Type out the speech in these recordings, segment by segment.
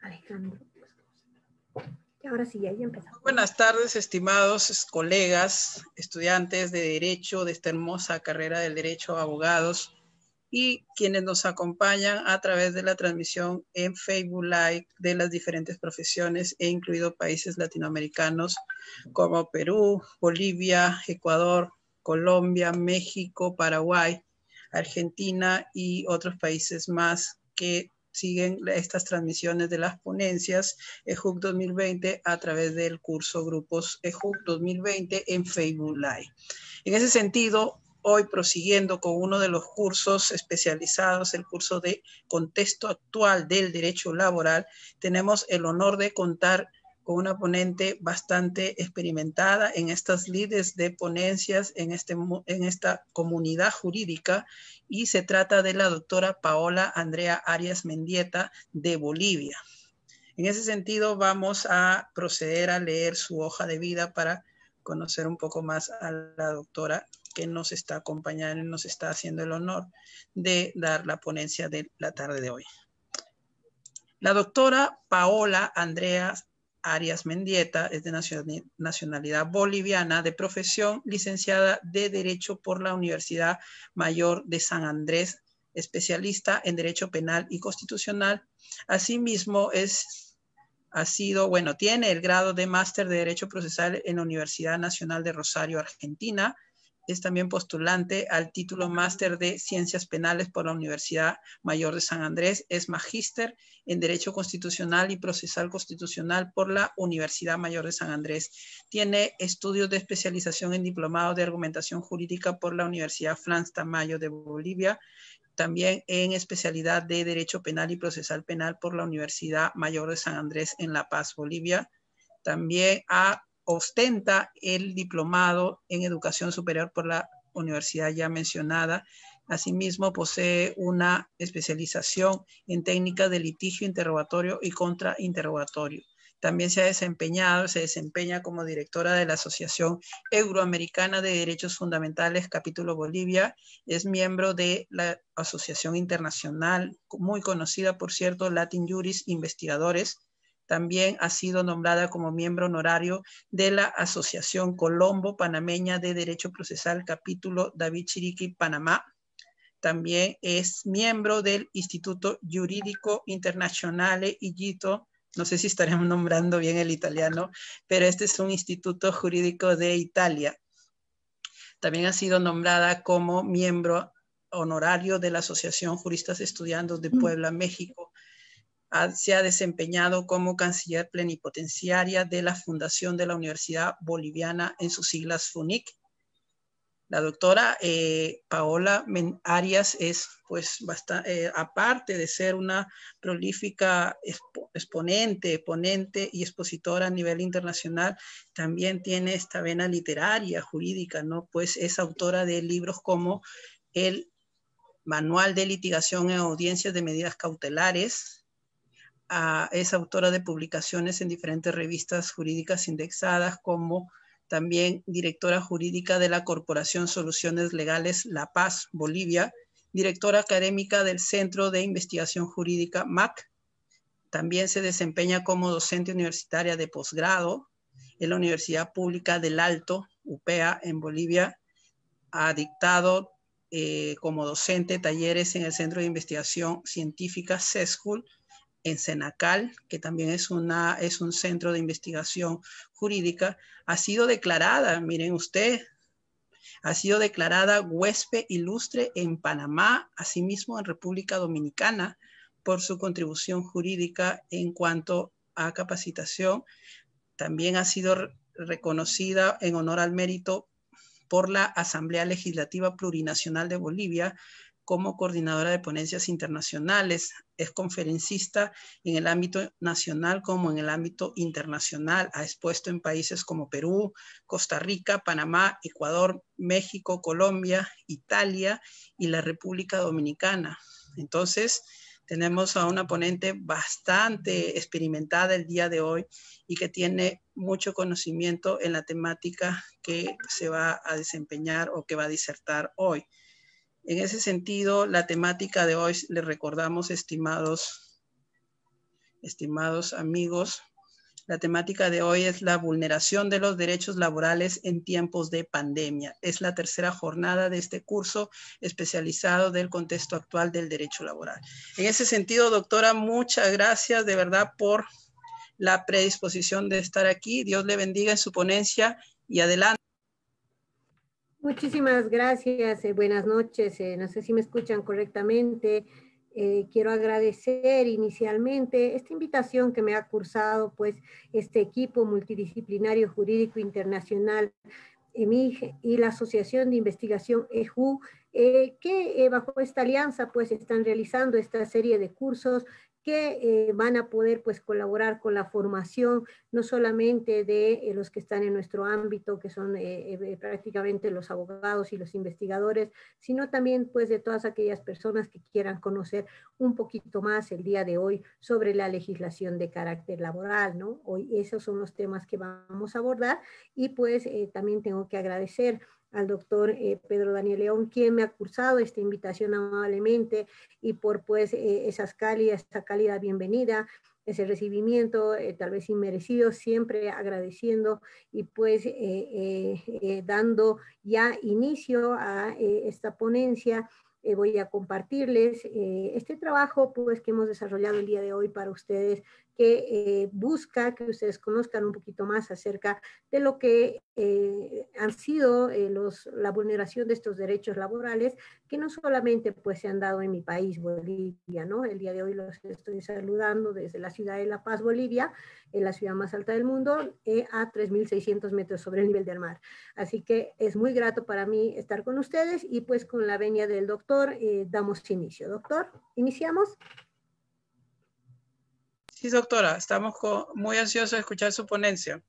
Alejandro. Y ahora sí, ahí empezamos. Buenas tardes, estimados colegas, estudiantes de Derecho de esta hermosa carrera del Derecho, abogados, y quienes nos acompañan a través de la transmisión en Facebook Live de las diferentes profesiones, e incluido países latinoamericanos como Perú, Bolivia, Ecuador, Colombia, México, Paraguay, Argentina y otros países más que siguen estas transmisiones de las ponencias EJUC 2020 a través del curso Grupos EJUC 2020 en Facebook Live. En ese sentido, hoy prosiguiendo con uno de los cursos especializados, el curso de Contexto Actual del Derecho Laboral, tenemos el honor de contar con una ponente bastante experimentada en estas lides de ponencias en esta comunidad jurídica, y se trata de la doctora Paola Andrea Arias Mendieta de Bolivia. En ese sentido, vamos a proceder a leer su hoja de vida para conocer un poco más a la doctora que nos está acompañando y nos está haciendo el honor de dar la ponencia de la tarde de hoy. La doctora Paola Andrea Arias Mendieta es de nacionalidad boliviana, de profesión licenciada de Derecho por la Universidad Mayor de San Andrés, especialista en Derecho Penal y Constitucional. Asimismo, tiene el grado de Máster de Derecho Procesal en la Universidad Nacional de Rosario, Argentina. Es también postulante al título Máster de Ciencias Penales por la Universidad Mayor de San Andrés. Es magíster en Derecho Constitucional y Procesal Constitucional por la Universidad Mayor de San Andrés. Tiene estudios de especialización en Diplomado de Argumentación Jurídica por la Universidad Frans Tamayo de Bolivia. También en especialidad de Derecho Penal y Procesal Penal por la Universidad Mayor de San Andrés en La Paz, Bolivia. También ostenta el diplomado en Educación Superior por la universidad ya mencionada. Asimismo, posee una especialización en técnicas de litigio, interrogatorio y contrainterrogatorio. También se desempeña como directora de la Asociación Euroamericana de Derechos Fundamentales, capítulo Bolivia. Es miembro de la Asociación Internacional, muy conocida, por cierto, Latin Juris Investigadores. También ha sido nombrada como miembro honorario de la Asociación Colombo Panameña de Derecho Procesal, capítulo David Chiriquí, Panamá. También es miembro del Instituto Giuridico Internazionale IGITO. No sé si estaremos nombrando bien el italiano, pero este es un instituto jurídico de Italia. También ha sido nombrada como miembro honorario de la Asociación Juristas Estudiandos de Puebla, México. Se ha desempeñado como canciller plenipotenciaria de la Fundación de la Universidad Boliviana, en sus siglas FUNIC. La doctora Paola Arias es, aparte de ser una prolífica exponente, ponente y expositora a nivel internacional, también tiene esta vena literaria, jurídica, ¿no? Pues es autora de libros como el Manual de Litigación en Audiencias de Medidas Cautelares. Es autora de publicaciones en diferentes revistas jurídicas indexadas, como también directora jurídica de la Corporación Soluciones Legales La Paz, Bolivia, directora académica del Centro de Investigación Jurídica MAC. También se desempeña como docente universitaria de posgrado en la Universidad Pública del Alto, UPEA, en Bolivia. Ha dictado como docente talleres en el Centro de Investigación Científica CESCUL, en Senacal, que también es un centro de investigación jurídica. Ha sido declarada, miren usted, ha sido declarada huésped ilustre en Panamá, asimismo en República Dominicana, por su contribución jurídica en cuanto a capacitación. También ha sido reconocida en honor al mérito por la Asamblea Legislativa Plurinacional de Bolivia como coordinadora de ponencias internacionales. Es conferencista en el ámbito nacional como en el ámbito internacional. Ha expuesto en países como Perú, Costa Rica, Panamá, Ecuador, México, Colombia, Italia y la República Dominicana. Entonces, tenemos a una ponente bastante experimentada el día de hoy y que tiene mucho conocimiento en la temática que se va a desempeñar o que va a disertar hoy. En ese sentido, la temática de hoy, les recordamos, estimados amigos, la temática de hoy es la vulneración de los derechos laborales en tiempos de pandemia. Es la tercera jornada de este curso especializado del contexto actual del derecho laboral. En ese sentido, doctora, muchas gracias de verdad por la predisposición de estar aquí. Dios le bendiga en su ponencia y adelante. Muchísimas gracias, buenas noches. No sé si me escuchan correctamente. Quiero agradecer inicialmente esta invitación que me ha cursado pues este equipo multidisciplinario jurídico internacional EMIG y la Asociación de Investigación EJU, que bajo esta alianza pues están realizando esta serie de cursos que van a poder pues colaborar con la formación no solamente de los que están en nuestro ámbito, que son prácticamente los abogados y los investigadores, sino también pues de todas aquellas personas que quieran conocer un poquito más el día de hoy sobre la legislación de carácter laboral, ¿no? Hoy esos son los temas que vamos a abordar y pues también tengo que agradecer al doctor Pedro Daniel León, quien me ha cursado esta invitación amablemente y por pues esa cálida bienvenida, ese recibimiento tal vez inmerecido, siempre agradeciendo y pues dando ya inicio a esta ponencia. Voy a compartirles este trabajo pues que hemos desarrollado el día de hoy para ustedes, que busca que ustedes conozcan un poquito más acerca de lo que han sido la vulneración de estos derechos laborales, que no solamente pues se han dado en mi país, Bolivia, ¿no? El día de hoy los estoy saludando desde la ciudad de La Paz, Bolivia, en la ciudad más alta del mundo, a 3.600 metros sobre el nivel del mar. Así que es muy grato para mí estar con ustedes y pues con la venia del doctor damos inicio. Doctor, ¿iniciamos? Sí, doctora, estamos muy ansiosos de escuchar su ponencia.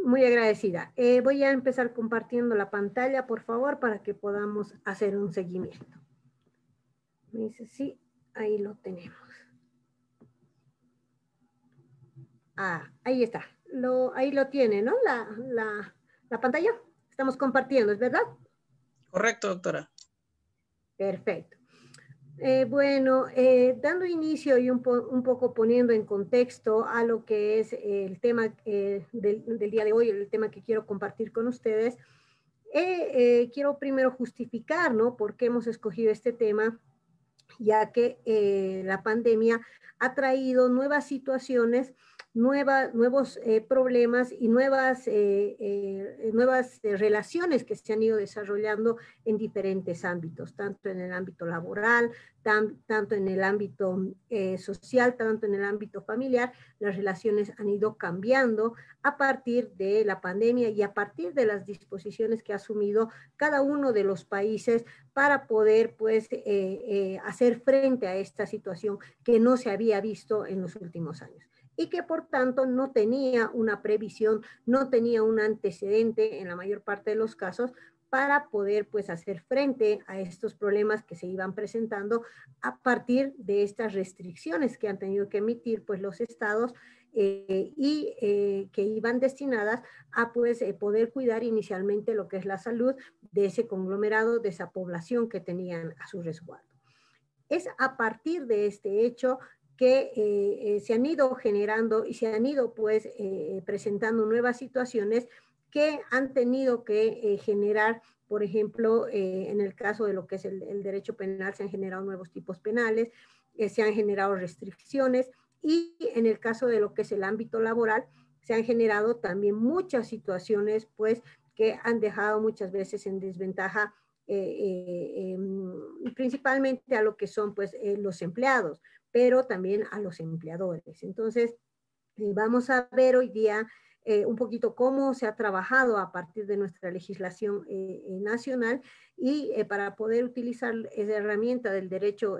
Muy agradecida. Voy a empezar compartiendo la pantalla, por favor, para que podamos hacer un seguimiento. Me dice, sí, ahí lo tenemos. Ah, ahí está. Ahí lo tiene, ¿no? La pantalla. Estamos compartiendo, ¿es verdad? Correcto, doctora. Perfecto. Bueno, dando inicio y un poco poniendo en contexto a lo que es el tema del día de hoy, el tema que quiero compartir con ustedes, quiero primero justificar, ¿no?, por qué hemos escogido este tema, ya que la pandemia ha traído nuevas situaciones, nuevos problemas y nuevas relaciones que se han ido desarrollando en diferentes ámbitos, tanto en el ámbito laboral, tanto en el ámbito social, tanto en el ámbito familiar. Las relaciones han ido cambiando a partir de la pandemia y a partir de las disposiciones que ha asumido cada uno de los países para poder pues hacer frente a esta situación que no se había visto en los últimos años y que por tanto no tenía una previsión, no tenía un antecedente en la mayor parte de los casos para poder pues hacer frente a estos problemas que se iban presentando a partir de estas restricciones que han tenido que emitir pues los estados que iban destinadas a pues poder cuidar inicialmente lo que es la salud de ese conglomerado, de esa población que tenían a su resguardo. Es a partir de este hecho que se han ido generando y se han ido pues presentando nuevas situaciones que han tenido que generar, por ejemplo, en el caso de lo que es el derecho penal, se han generado nuevos tipos penales, se han generado restricciones, y en el caso de lo que es el ámbito laboral, se han generado también muchas situaciones pues que han dejado muchas veces en desventaja principalmente a lo que son pues los empleados, pero también a los empleadores. Entonces, vamos a ver hoy día un poquito cómo se ha trabajado a partir de nuestra legislación nacional y para poder utilizar esa herramienta del derecho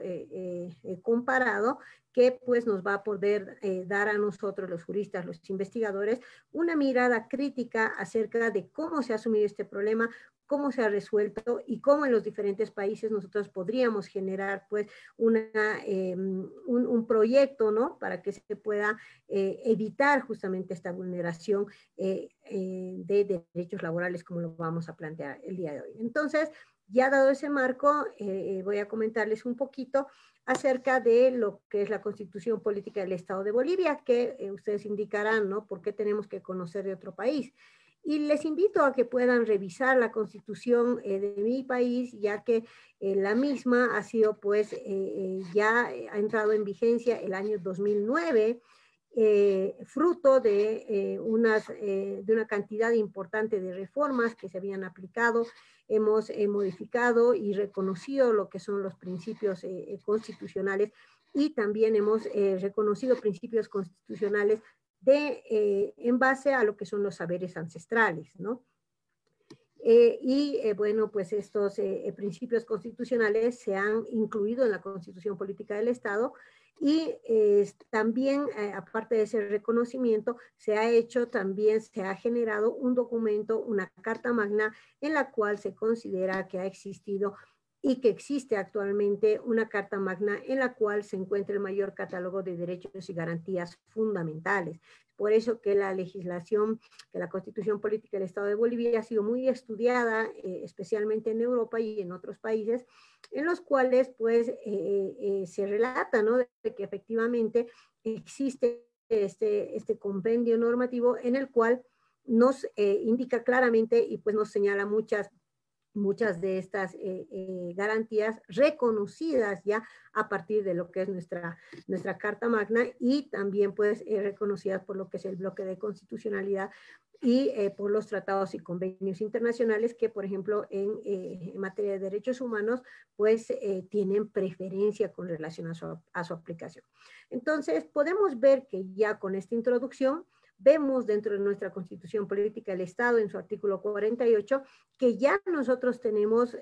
comparado, que pues nos va a poder dar a nosotros los juristas, los investigadores, una mirada crítica acerca de cómo se ha asumido este problema, cómo se ha resuelto y cómo en los diferentes países nosotros podríamos generar pues un proyecto, ¿no?, para que se pueda evitar justamente esta vulneración de derechos laborales como lo vamos a plantear el día de hoy. Entonces, Ya dado ese marco, voy a comentarles un poquito acerca de lo que es la Constitución Política del Estado de Bolivia, que ustedes indicarán, ¿no? ¿Por qué tenemos que conocer de otro país? Y les invito a que puedan revisar la Constitución de mi país, ya que la misma ha sido, pues, ya ha entrado en vigencia el año 2009, fruto de una cantidad importante de reformas que se habían aplicado. Hemos modificado y reconocido lo que son los principios constitucionales, y también hemos reconocido principios constitucionales en base a lo que son los saberes ancestrales, ¿no? Bueno, pues estos principios constitucionales se han incluido en la Constitución Política del Estado, y también, aparte de ese reconocimiento, se ha generado un documento, una Carta Magna, en la cual se considera que ha existido y que existe actualmente una Carta Magna en la cual se encuentra el mayor catálogo de derechos y garantías fundamentales. Por eso que la legislación, que la Constitución Política del Estado de Bolivia ha sido muy estudiada, especialmente en Europa y en otros países, en los cuales pues se relata, ¿no?, de que efectivamente existe este compendio normativo en el cual nos indica claramente y pues nos señala muchas de estas garantías reconocidas ya a partir de lo que es nuestra Carta Magna, y también pues reconocidas por lo que es el bloque de constitucionalidad y por los tratados y convenios internacionales que, por ejemplo, en materia de derechos humanos, pues tienen preferencia con relación a su aplicación. Entonces, podemos ver que ya con esta introducción vemos dentro de nuestra Constitución Política del Estado, en su artículo 48, que ya nosotros tenemos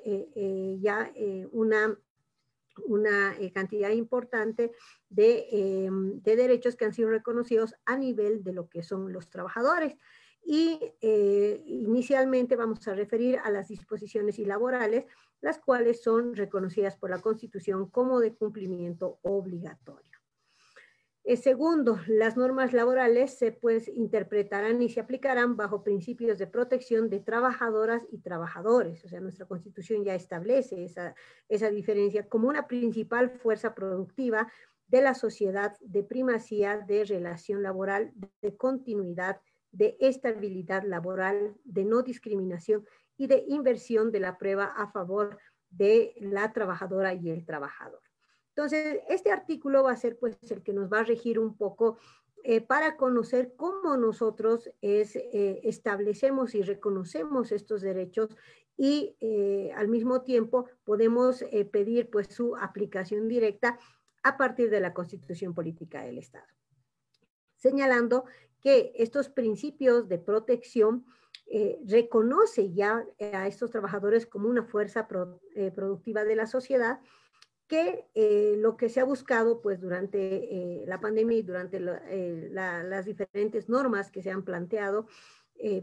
una cantidad importante de derechos que han sido reconocidos a nivel de lo que son los trabajadores. Y inicialmente vamos a referir a las disposiciones y laborales, las cuales son reconocidas por la Constitución como de cumplimiento obligatorio. Segundo, las normas laborales se pues interpretarán y se aplicarán bajo principios de protección de trabajadoras y trabajadores. O sea, nuestra Constitución ya establece esa diferencia como una principal fuerza productiva de la sociedad, de primacía, de relación laboral, de continuidad, de estabilidad laboral, de no discriminación y de inversión de la prueba a favor de la trabajadora y el trabajador. Entonces, este artículo va a ser pues el que nos va a regir un poco para conocer cómo nosotros establecemos y reconocemos estos derechos, y al mismo tiempo podemos pedir pues su aplicación directa a partir de la Constitución Política del Estado. Señalando que estos principios de protección reconoce ya a estos trabajadores como una fuerza productiva de la sociedad, que lo que se ha buscado pues durante la pandemia y durante las diferentes normas que se han planteado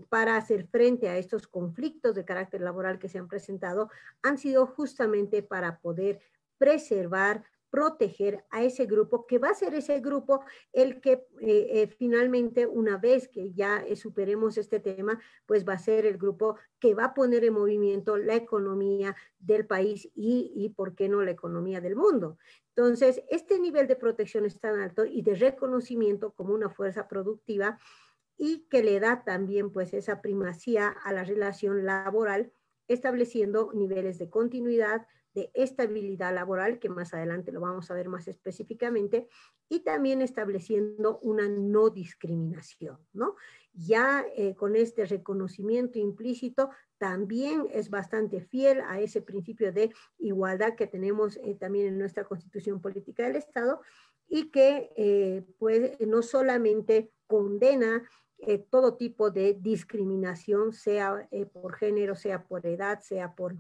para hacer frente a estos conflictos de carácter laboral que se han presentado, han sido justamente para poder preservar, proteger a ese grupo, que va a ser ese grupo el que finalmente, una vez que ya superemos este tema, pues va a ser el grupo que va a poner en movimiento la economía del país y ¿por qué no la economía del mundo? Entonces, este nivel de protección es tan alto y de reconocimiento como una fuerza productiva, y que le da también pues esa primacía a la relación laboral, estableciendo niveles de continuidad, de estabilidad laboral, que más adelante lo vamos a ver más específicamente, y también estableciendo una no discriminación, ¿no? Ya con este reconocimiento implícito, también es bastante fiel a ese principio de igualdad que tenemos también en nuestra Constitución Política del Estado, y que pues no solamente condena todo tipo de discriminación, sea por género, sea por edad, sea por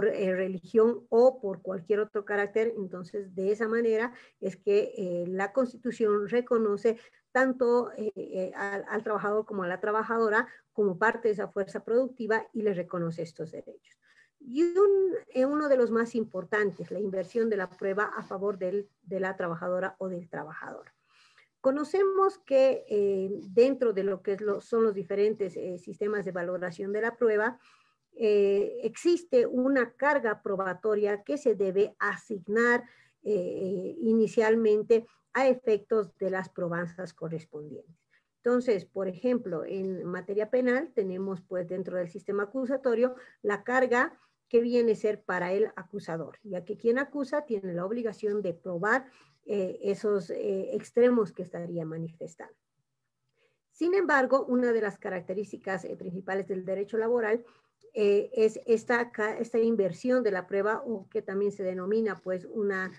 religión o por cualquier otro carácter. Entonces, de esa manera es que la Constitución reconoce tanto al trabajador como a la trabajadora como parte de esa fuerza productiva, y les reconoce estos derechos. Y uno de los más importantes, la inversión de la prueba a favor de la trabajadora o del trabajador. Conocemos que dentro de lo que son los diferentes sistemas de valoración de la prueba, existe una carga probatoria que se debe asignar inicialmente a efectos de las probanzas correspondientes. Entonces, por ejemplo, en materia penal tenemos pues dentro del sistema acusatorio la carga que viene a ser para el acusador, ya que quien acusa tiene la obligación de probar esos extremos que estaría manifestando. Sin embargo, una de las características principales del derecho laboral es esta inversión de la prueba, o que también se denomina pues una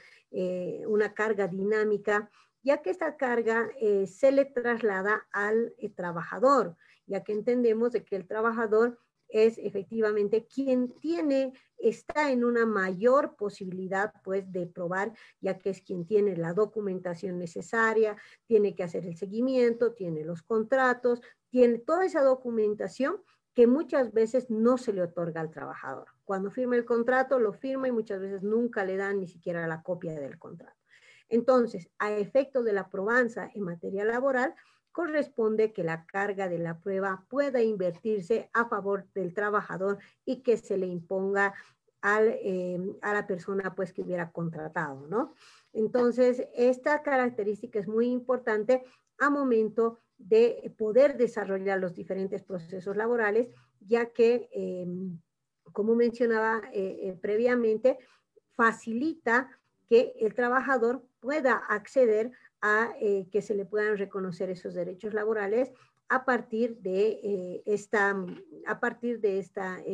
carga dinámica, ya que esta carga se le traslada al trabajador, ya que entendemos de que el trabajador es efectivamente quien está en una mayor posibilidad pues de probar, ya que es quien tiene la documentación necesaria, tiene que hacer el seguimiento, tiene los contratos, tiene toda esa documentación que muchas veces no se le otorga al trabajador. Cuando firma el contrato, lo firma y muchas veces nunca le dan ni siquiera la copia del contrato. Entonces, a efecto de la probanza en materia laboral, corresponde que la carga de la prueba pueda invertirse a favor del trabajador y que se le imponga a la persona pues que hubiera contratado, ¿no? Entonces, esta característica es muy importante a momento de poder desarrollar los diferentes procesos laborales, ya que, como mencionaba previamente, facilita que el trabajador pueda acceder a que se le puedan reconocer esos derechos laborales a partir de esta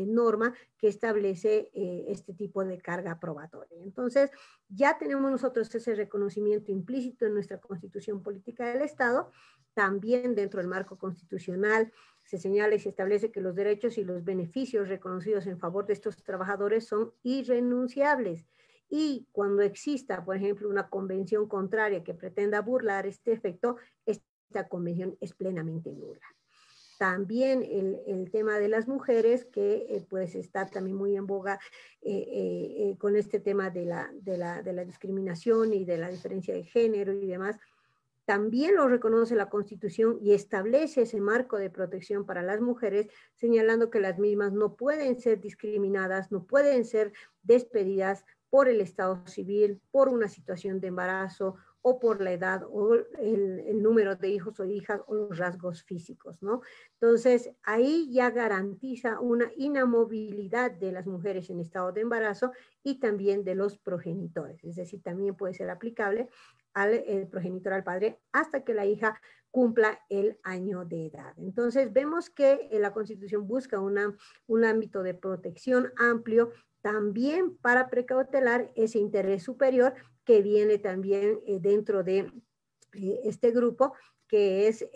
norma que establece este tipo de carga probatoria. Entonces, ya tenemos nosotros ese reconocimiento implícito en nuestra Constitución Política del Estado. También dentro del marco constitucional se señala y se establece que los derechos y los beneficios reconocidos en favor de estos trabajadores son irrenunciables. Y cuando exista, por ejemplo, una convención contraria que pretenda burlar este efecto, esta convención es plenamente nula. También el tema de las mujeres, que pues está también muy en boga con este tema de la discriminación y de la diferencia de género y demás, también lo reconoce la Constitución y establece ese marco de protección para las mujeres, señalando que las mismas no pueden ser discriminadas, no pueden ser despedidas por el estado civil, por una situación de embarazo o por la edad o el número de hijos o hijas o los rasgos físicos, ¿no? Entonces, ahí ya garantiza una inamovilidad de las mujeres en estado de embarazo y también de los progenitores, es decir, también puede ser aplicable al progenitor, al padre, hasta que la hija cumpla el año de edad. Entonces, vemos que la Constitución busca un ámbito de protección amplio también para precautelar ese interés superior que viene también dentro de este grupo, que es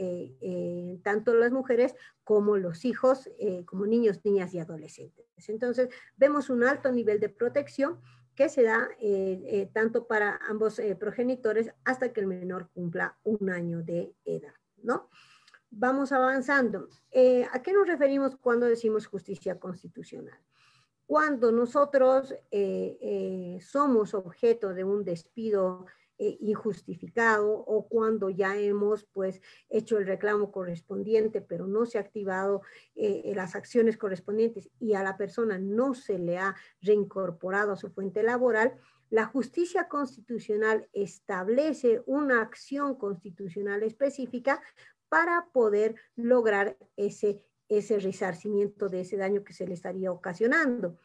tanto las mujeres como los hijos, como niños, niñas y adolescentes. Entonces, vemos un alto nivel de protección que se da tanto para ambos progenitores hasta que el menor cumpla un año de edad, ¿no? Vamos avanzando. ¿A qué nos referimos cuando decimos justicia constitucional? Cuando nosotros somos objeto de un despido injustificado o cuando ya hemos pues hecho el reclamo correspondiente pero no se ha activado las acciones correspondientes y a la persona no se le ha reincorporado a su fuente laboral, la justicia constitucional establece una acción constitucional específica para poder lograr ese resarcimiento de ese daño que se le estaría ocasionando.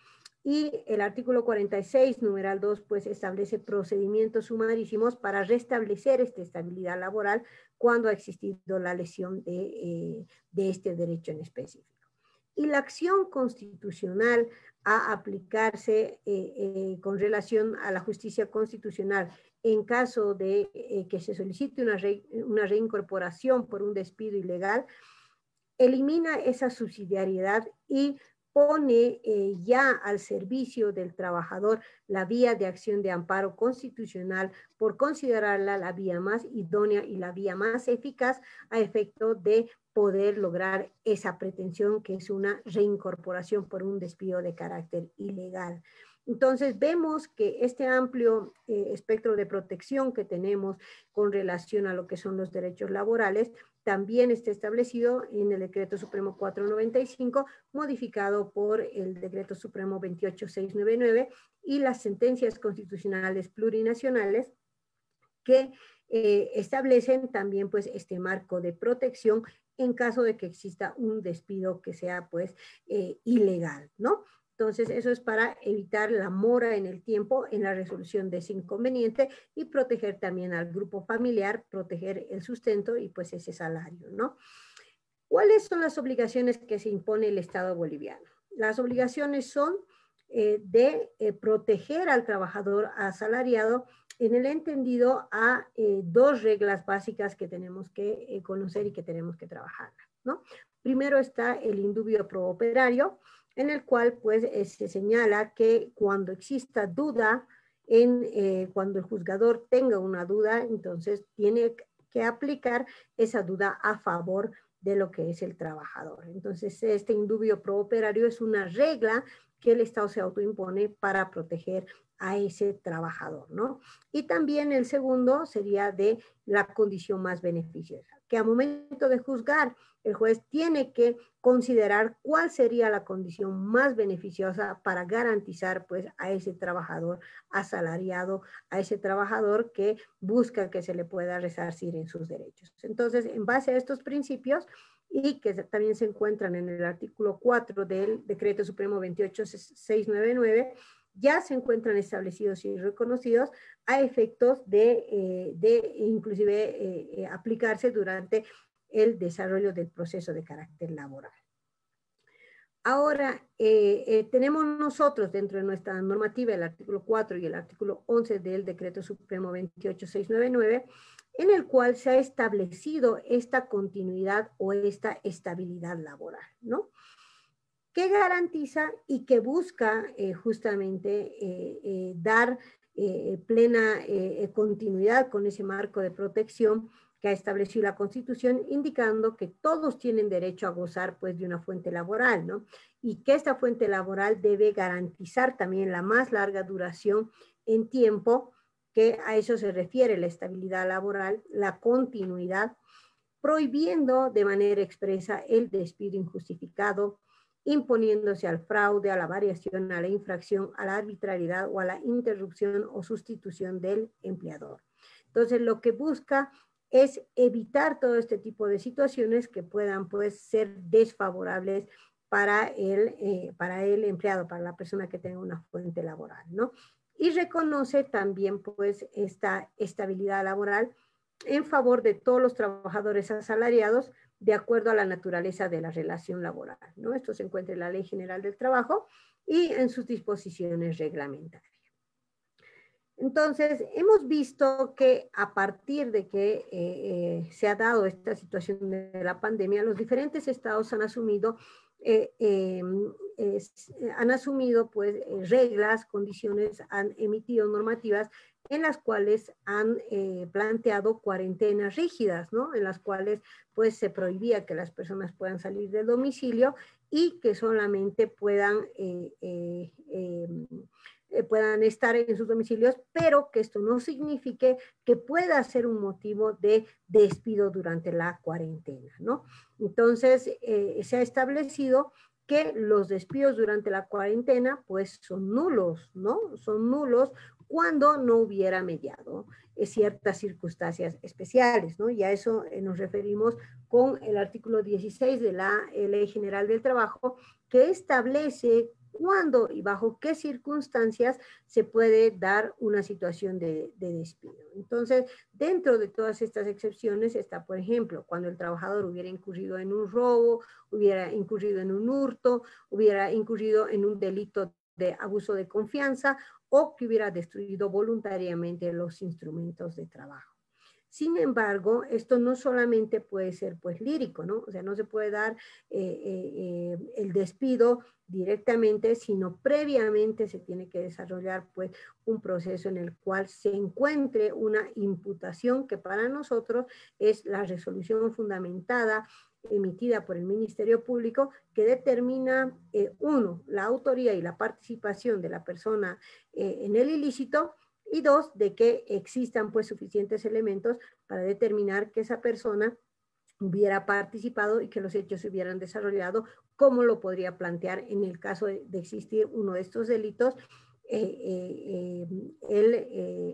Y el artículo 46, numeral 2, pues establece procedimientos sumarísimos para restablecer esta estabilidad laboral cuando ha existido la lesión de este derecho en específico. Y la acción constitucional a aplicarse con relación a la justicia constitucional en caso de que se solicite una reincorporación por un despido ilegal, elimina esa subsidiariedad y pone ya al servicio del trabajador la vía de acción de amparo constitucional por considerarla la vía más idónea y la vía más eficaz a efecto de poder lograr esa pretensión que es una reincorporación por un despido de carácter ilegal. Entonces vemos que este amplio espectro de protección que tenemos con relación a lo que son los derechos laborales también está establecido en el Decreto Supremo 495, modificado por el Decreto Supremo 28699 y las sentencias constitucionales plurinacionales que establecen también pues este marco de protección en caso de que exista un despido que sea pues ilegal, ¿no? Entonces, eso es para evitar la mora en el tiempo en la resolución de ese inconveniente y proteger también al grupo familiar, proteger el sustento y pues ese salario, ¿no? ¿Cuáles son las obligaciones que se impone el Estado boliviano? Las obligaciones son de proteger al trabajador asalariado en el entendido a dos reglas básicas que tenemos que conocer y que tenemos que trabajar, ¿no? Primero está el indubio pro operario, en el cual pues se señala que cuando exista duda, cuando el juzgador tenga una duda, entonces tiene que aplicar esa duda a favor de lo que es el trabajador. Entonces, este indubio pro operario es una regla que el Estado se autoimpone para proteger a ese trabajador, ¿no? Y también el segundo sería de la condición más beneficiosa, que al momento de juzgar, el juez tiene que considerar cuál sería la condición más beneficiosa para garantizar pues a ese trabajador asalariado, a ese trabajador que busca que se le pueda resarcir en sus derechos. Entonces, en base a estos principios, y que también se encuentran en el artículo 4 del Decreto Supremo 28699, ya se encuentran establecidos y reconocidos a efectos de inclusive aplicarse durante el desarrollo del proceso de carácter laboral. Ahora, tenemos nosotros dentro de nuestra normativa el artículo 4 y el artículo 11 del Decreto Supremo 28699, en el cual se ha establecido esta continuidad o esta estabilidad laboral, ¿no? Que garantiza y que busca justamente dar plena continuidad con ese marco de protección que ha establecido la Constitución, indicando que todos tienen derecho a gozar pues de una fuente laboral, ¿no? Y que esta fuente laboral debe garantizar también la más larga duración en tiempo, que a eso se refiere la estabilidad laboral, la continuidad, prohibiendo de manera expresa el despido injustificado, imponiéndose al fraude, a la variación, a la infracción, a la arbitrariedad o a la interrupción o sustitución del empleador. Entonces, lo que busca es evitar todo este tipo de situaciones que puedan pues ser desfavorables para el empleado, para la persona que tenga una fuente laboral, ¿no? Y reconoce también pues esta estabilidad laboral en favor de todos los trabajadores asalariados de acuerdo a la naturaleza de la relación laboral, ¿no? Esto se encuentra en la Ley General del Trabajo y en sus disposiciones reglamentarias. Entonces, hemos visto que a partir de que se ha dado esta situación de la pandemia, los diferentes estados han asumido pues reglas, condiciones, han emitido normativas en las cuales han planteado cuarentenas rígidas, ¿no? En las cuales pues se prohibía que las personas puedan salir del domicilio y que solamente puedan estar en sus domicilios, pero que esto no signifique que pueda ser un motivo de despido durante la cuarentena, ¿no? Entonces, se ha establecido que los despidos durante la cuarentena, pues son nulos, ¿no? Son nulos cuando no hubiera mediado ciertas circunstancias especiales, ¿no? Y a eso nos referimos con el artículo 16 de la Ley General del Trabajo, que establece cuándo y bajo qué circunstancias se puede dar una situación de despido. Entonces, dentro de todas estas excepciones está, por ejemplo, cuando el trabajador hubiera incurrido en un robo, hubiera incurrido en un hurto, hubiera incurrido en un delito de abuso de confianza o que hubiera destruido voluntariamente los instrumentos de trabajo. Sin embargo, esto no solamente puede ser pues lírico, ¿no? O sea, no se puede dar el despido directamente, sino previamente se tiene que desarrollar pues un proceso en el cual se encuentre una imputación que para nosotros es la resolución fundamentada emitida por el Ministerio Público que determina, uno, la autoría y la participación de la persona en el ilícito, y dos, de que existan pues suficientes elementos para determinar que esa persona hubiera participado y que los hechos se hubieran desarrollado como lo podría plantear en el caso de existir uno de estos delitos el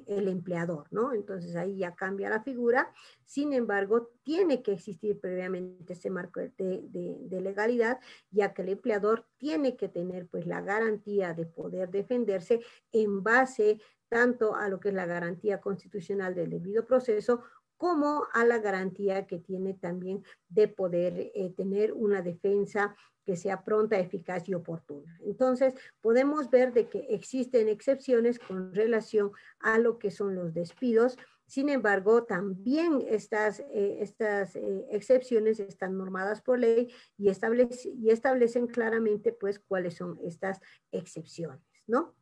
empleador, ¿no? Entonces ahí ya cambia la figura. Sin embargo, tiene que existir previamente ese marco de legalidad, ya que el empleador tiene que tener pues la garantía de poder defenderse en base tanto a lo que es la garantía constitucional del debido proceso, como a la garantía que tiene también de poder tener una defensa que sea pronta, eficaz y oportuna. Entonces, podemos ver de que existen excepciones con relación a lo que son los despidos. Sin embargo, también estas excepciones están normadas por ley y establecen claramente pues cuáles son estas excepciones, ¿no?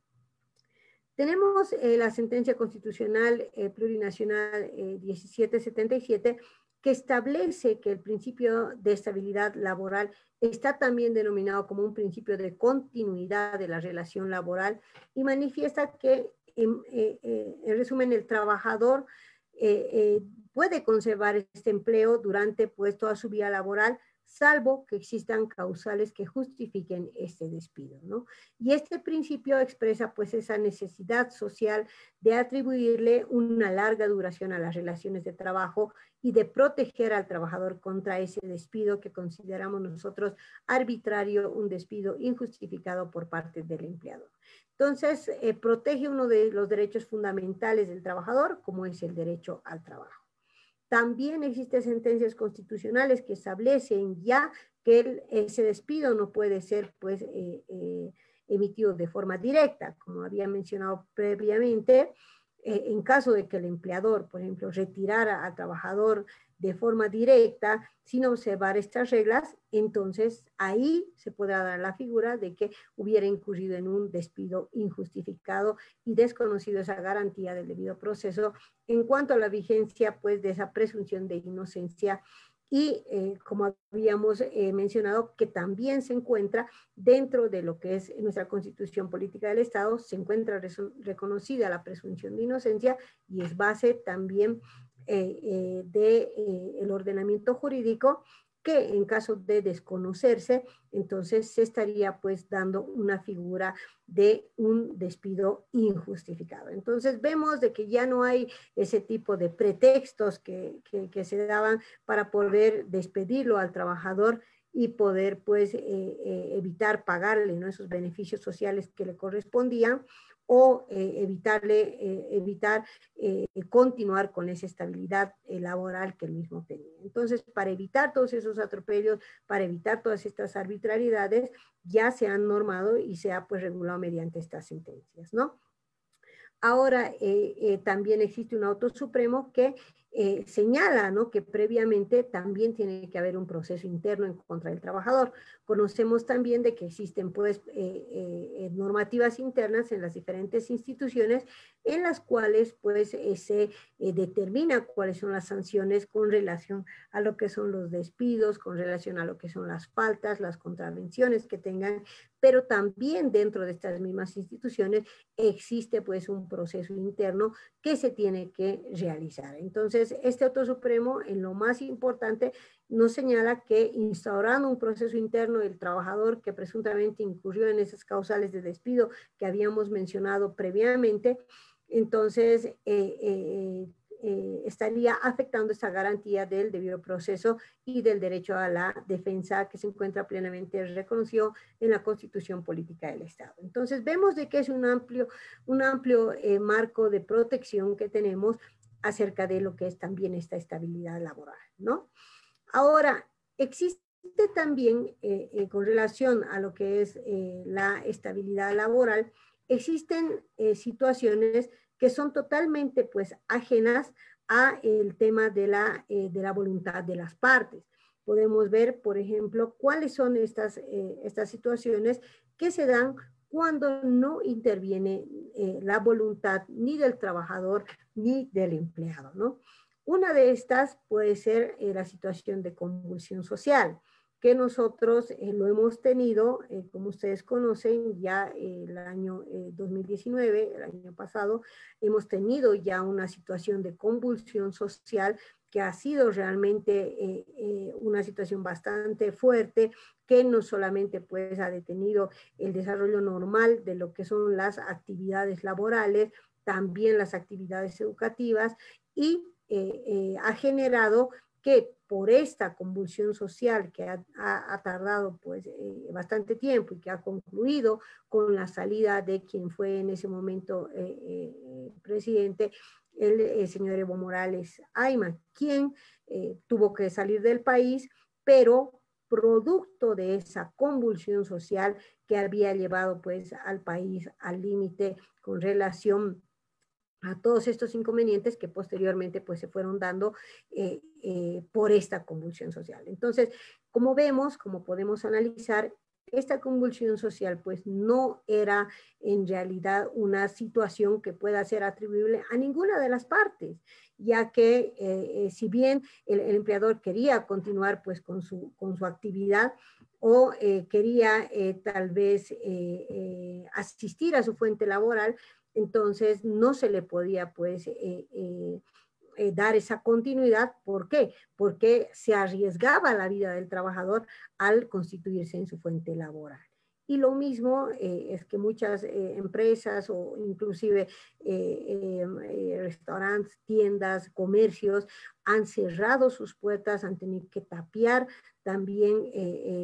Tenemos la sentencia constitucional plurinacional 1777, que establece que el principio de estabilidad laboral está también denominado como un principio de continuidad de la relación laboral y manifiesta que, en resumen, el trabajador puede conservar este empleo durante pues, toda su vida laboral, salvo que existan causales que justifiquen este despido, ¿no? Y este principio expresa pues esa necesidad social de atribuirle una larga duración a las relaciones de trabajo y de proteger al trabajador contra ese despido que consideramos nosotros arbitrario, un despido injustificado por parte del empleador. Entonces, protege uno de los derechos fundamentales del trabajador, como es el derecho al trabajo. También existen sentencias constitucionales que establecen ya que ese despido no puede ser pues, emitido de forma directa, como había mencionado previamente. En caso de que el empleador, por ejemplo, retirara al trabajador de forma directa, sin observar estas reglas, entonces ahí se podrá dar la figura de que hubiera incurrido en un despido injustificado y desconocido esa garantía del debido proceso en cuanto a la vigencia pues, de esa presunción de inocencia y como habíamos mencionado, que también se encuentra dentro de lo que es nuestra Constitución Política del Estado, se encuentra reconocida la presunción de inocencia y es base también del ordenamiento jurídico, que en caso de desconocerse, entonces se estaría pues dando una figura de un despido injustificado. Entonces vemos de que ya no hay ese tipo de pretextos que se daban para poder despedirlo al trabajador y poder pues evitar pagarle, ¿no?, esos beneficios sociales que le correspondían, o evitar continuar con esa estabilidad laboral que el mismo tenía. Entonces, para evitar todos esos atropellos, para evitar todas estas arbitrariedades, ya se han normado y se ha pues regulado mediante estas sentencias, ¿no? Ahora también existe un auto supremo que señala, ¿no?, que previamente también tiene que haber un proceso interno en contra del trabajador. Conocemos también de que existen pues normativas internas en las diferentes instituciones en las cuales pues se determina cuáles son las sanciones con relación a lo que son los despidos, con relación a lo que son las faltas, las contravenciones que tengan, pero también dentro de estas mismas instituciones existe pues un proceso interno que se tiene que realizar. Entonces, este auto supremo, en lo más importante, nos señala que instaurando un proceso interno del trabajador que presuntamente incurrió en esas causales de despido que habíamos mencionado previamente, entonces estaría afectando esa garantía del debido proceso y del derecho a la defensa que se encuentra plenamente reconocido en la Constitución Política del Estado. Entonces vemos de que es un amplio marco de protección que tenemos acerca de lo que es también esta estabilidad laboral, ¿no? Ahora, existe también, con relación a lo que es la estabilidad laboral, existen situaciones que son totalmente pues ajenas a el tema de la voluntad de las partes. Podemos ver, por ejemplo, cuáles son estas situaciones que se dan cuando no interviene la voluntad ni del trabajador ni del empleado, ¿no? Una de estas puede ser la situación de convulsión social. que nosotros lo hemos tenido, como ustedes conocen, ya el año 2019, el año pasado, hemos tenido ya una situación de convulsión social que ha sido realmente una situación bastante fuerte, que no solamente pues ha detenido el desarrollo normal de lo que son las actividades laborales, también las actividades educativas, y ha generado que por esta convulsión social que ha tardado pues bastante tiempo y que ha concluido con la salida de quien fue en ese momento presidente, el señor Evo Morales Ayma, quien tuvo que salir del país, pero producto de esa convulsión social que había llevado pues al país al límite con relación a todos estos inconvenientes que posteriormente pues se fueron dando por esta convulsión social. Entonces, como vemos, como podemos analizar, esta convulsión social pues no era en realidad una situación que pueda ser atribuible a ninguna de las partes, ya que si bien el empleador quería continuar pues con su actividad, o quería tal vez asistir a su fuente laboral, entonces no se le podía pues dar esa continuidad. ¿Por qué? Porque se arriesgaba la vida del trabajador al constituirse en su fuente laboral. Y lo mismo es que muchas empresas o inclusive restaurantes, tiendas, comercios han cerrado sus puertas, han tenido que tapiar también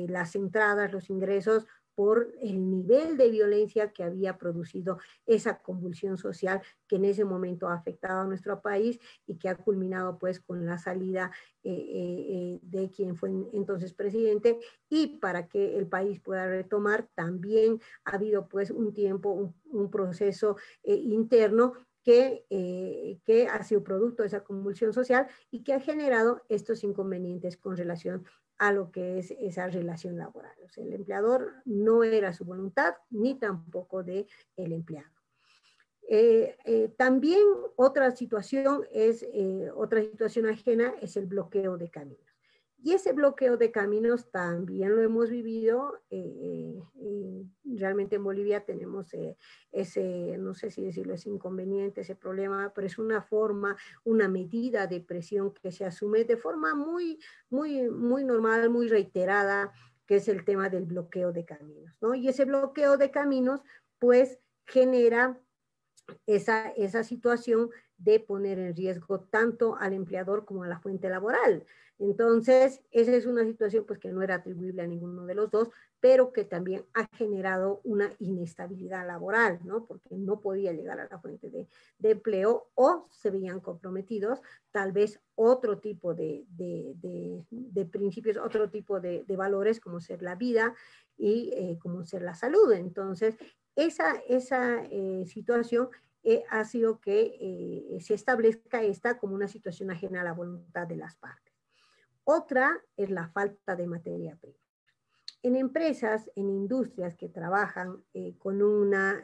las entradas, los ingresos, por el nivel de violencia que había producido esa convulsión social que en ese momento ha afectado a nuestro país y que ha culminado pues con la salida de quien fue entonces presidente. Y para que el país pueda retomar, también ha habido pues un tiempo, un proceso interno que ha sido producto de esa convulsión social y que ha generado estos inconvenientes con relación a lo que es esa relación laboral. O sea, el empleador no era su voluntad, ni tampoco de el empleado. También otra situación ajena es el bloqueo de caminos. Y ese bloqueo de caminos también lo hemos vivido. Realmente en Bolivia tenemos ese, no sé si decirlo, ese inconveniente, ese problema, pero es una forma, una medida de presión que se asume de forma muy normal, muy reiterada, que es el tema del bloqueo de caminos, ¿no? Y ese bloqueo de caminos, pues, genera esa situación de poner en riesgo tanto al empleador como a la fuente laboral. Entonces, esa es una situación pues que no era atribuible a ninguno de los dos, pero que también ha generado una inestabilidad laboral, ¿no? Porque no podía llegar a la fuente de empleo, o se veían comprometidos tal vez otro tipo de principios, otro tipo de valores, como ser la vida y como ser la salud. Entonces, esa situación ha sido que se establezca esta como una situación ajena a la voluntad de las partes. Otra es la falta de materia prima. En empresas, en industrias que trabajan con una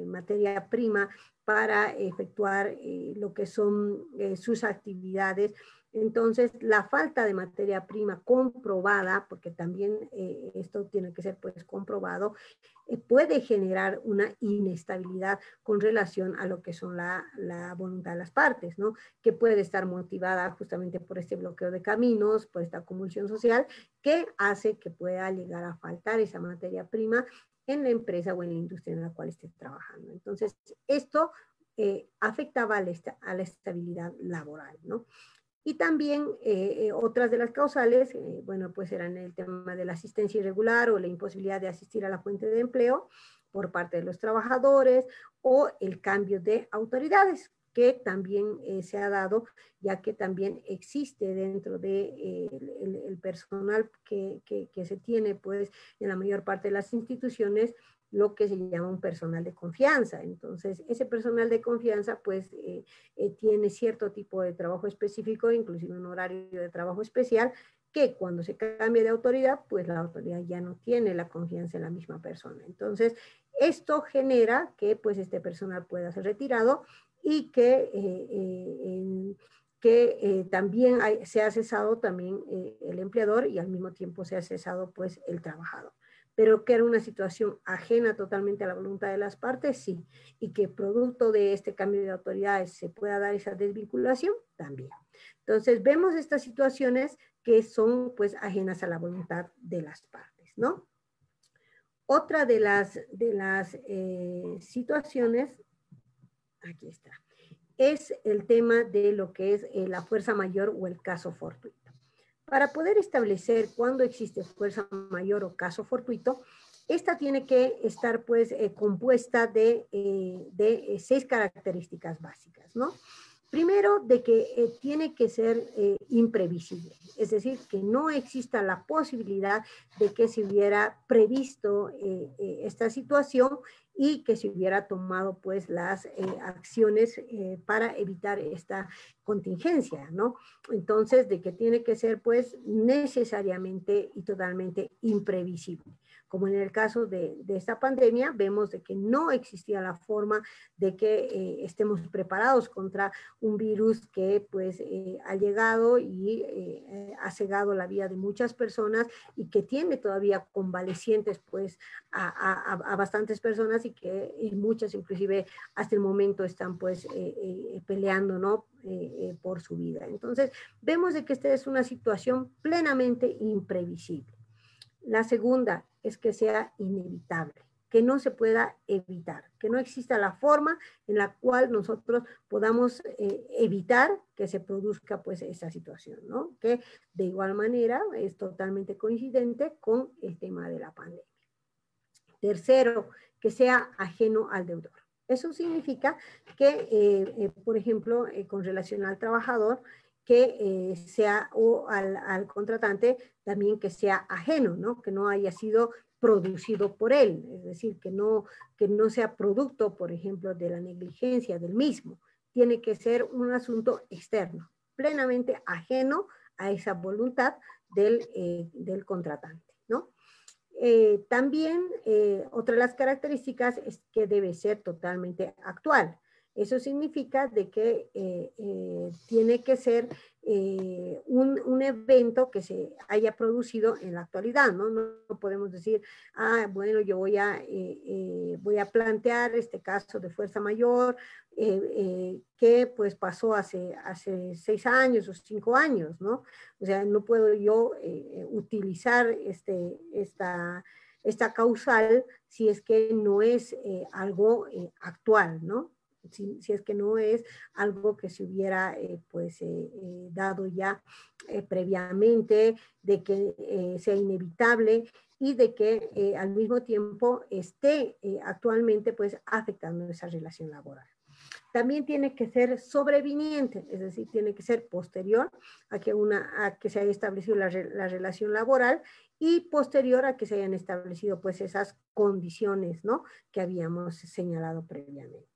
materia prima para efectuar lo que son sus actividades, entonces la falta de materia prima comprobada, porque también esto tiene que ser pues comprobado, puede generar una inestabilidad con relación a lo que son la voluntad de las partes, ¿no? Que puede estar motivada justamente por este bloqueo de caminos, por esta convulsión social, que hace que pueda llegar a faltar esa materia prima en la empresa o en la industria en la cual esté trabajando. Entonces, esto afectaba a la estabilidad laboral, ¿no? Y también otras de las causales, bueno, pues eran el tema de la asistencia irregular o la imposibilidad de asistir a la fuente de empleo por parte de los trabajadores, o el cambio de autoridades, que también se ha dado, ya que también existe dentro de el personal que se tiene pues en la mayor parte de las instituciones, lo que se llama un personal de confianza. Entonces, ese personal de confianza pues tiene cierto tipo de trabajo específico, inclusive un horario de trabajo especial, que cuando se cambia de autoridad, pues la autoridad ya no tiene la confianza en la misma persona. Entonces, esto genera que pues este personal pueda ser retirado y que que también se ha cesado también el empleador y al mismo tiempo se ha cesado pues el trabajador. Pero que era una situación ajena totalmente a la voluntad de las partes, sí. Y que producto de este cambio de autoridades se pueda dar esa desvinculación, también. Entonces vemos estas situaciones que son pues ajenas a la voluntad de las partes, ¿no? Otra de las situaciones, aquí está, es el tema de lo que es la fuerza mayor o el caso fortuito. Para poder establecer cuándo existe fuerza mayor o caso fortuito, esta tiene que estar pues compuesta de 6 características básicas, ¿no? Primero, de que tiene que ser imprevisible, es decir, que no exista la posibilidad de que se hubiera previsto esta situación y que se hubiera tomado pues las acciones para evitar esta contingencia, ¿no? Entonces, de que tiene que ser pues necesariamente y totalmente imprevisible. Como en el caso de esta pandemia, vemos de que no existía la forma de que estemos preparados contra un virus que pues ha llegado y ha cegado la vida de muchas personas y que tiene todavía convalecientes pues a bastantes personas y que y muchas inclusive hasta el momento están pues peleando, ¿no? Por su vida. Entonces vemos de que esta es una situación plenamente imprevisible. La segunda es que sea inevitable, que no se pueda evitar, que no exista la forma en la cual nosotros podamos evitar que se produzca pues esa situación, ¿no? Que de igual manera es totalmente coincidente con el tema de la pandemia. Tercero, que sea ajeno al deudor. Eso significa que, por ejemplo, con relación al trabajador, que sea, o al contratante, también que sea ajeno, ¿no? Que no haya sido producido por él, es decir, que no sea producto, por ejemplo, de la negligencia del mismo. Tiene que ser un asunto externo, plenamente ajeno a esa voluntad del contratante, ¿no? También otra de las características es que debe ser totalmente actual. Eso significa de que tiene que ser un evento que se haya producido en la actualidad, ¿no? No podemos decir, bueno, yo voy a plantear este caso de fuerza mayor que pues pasó hace 6 años o 5 años, ¿no? O sea, no puedo yo utilizar esta causal si es que no es algo actual, ¿no? Si es que no es algo que se hubiera dado ya previamente, de que sea inevitable y de que al mismo tiempo esté actualmente pues afectando esa relación laboral. También tiene que ser sobreviniente, es decir, tiene que ser posterior a que se haya establecido la relación laboral y posterior a que se hayan establecido pues esas condiciones, ¿no? Que habíamos señalado previamente.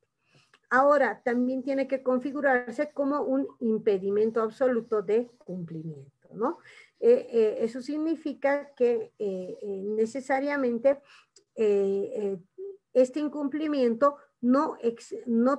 Ahora, también tiene que configurarse como un impedimento absoluto de cumplimiento, ¿no? Eso significa que necesariamente este incumplimiento no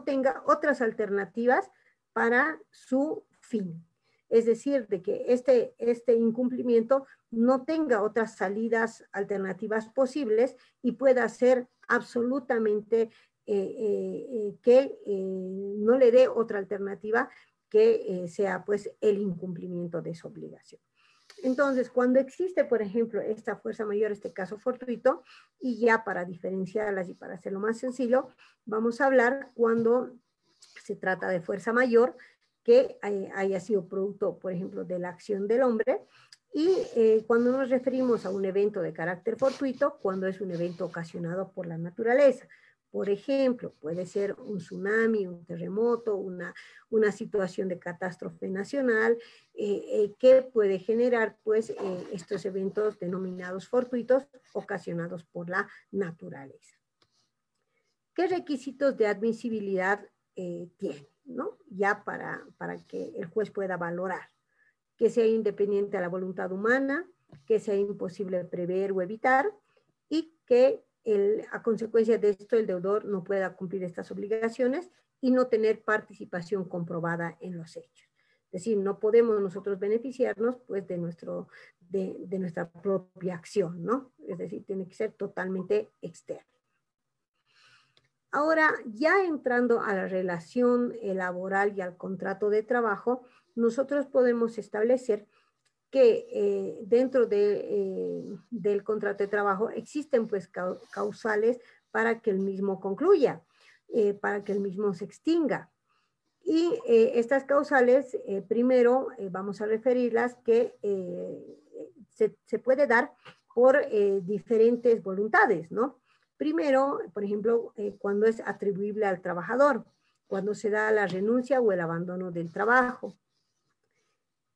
tenga otras alternativas para su fin. Es decir, de que este incumplimiento no tenga otras salidas alternativas posibles y pueda ser absolutamente que no le dé otra alternativa que sea pues el incumplimiento de su obligación. Entonces, cuando existe, por ejemplo, esta fuerza mayor, este caso fortuito, y ya para diferenciarlas y para hacerlo más sencillo, vamos a hablar cuando se trata de fuerza mayor que haya sido producto, por ejemplo, de la acción del hombre, y cuando nos referimos a un evento de carácter fortuito, cuando es un evento ocasionado por la naturaleza. Por ejemplo, puede ser un tsunami, un terremoto, una situación de catástrofe nacional que puede generar pues, estos eventos denominados fortuitos ocasionados por la naturaleza. ¿Qué requisitos de admisibilidad tiene? ¿No? Ya para que el juez pueda valorar que sea independiente a la voluntad humana, que sea imposible prever o evitar y que a consecuencia de esto el deudor no pueda cumplir estas obligaciones y no tener participación comprobada en los hechos. Es decir, no podemos nosotros beneficiarnos pues de nuestra propia acción, ¿no? Es decir, tiene que ser totalmente externo. Ahora, ya entrando a la relación laboral y al contrato de trabajo, nosotros podemos establecer que dentro del contrato de trabajo existen pues causales para que el mismo concluya, para que el mismo se extinga. Y estas causales, primero vamos a referirlas que se puede dar por diferentes voluntades, ¿no? Primero, por ejemplo, cuando es atribuible al trabajador, cuando se da la renuncia o el abandono del trabajo.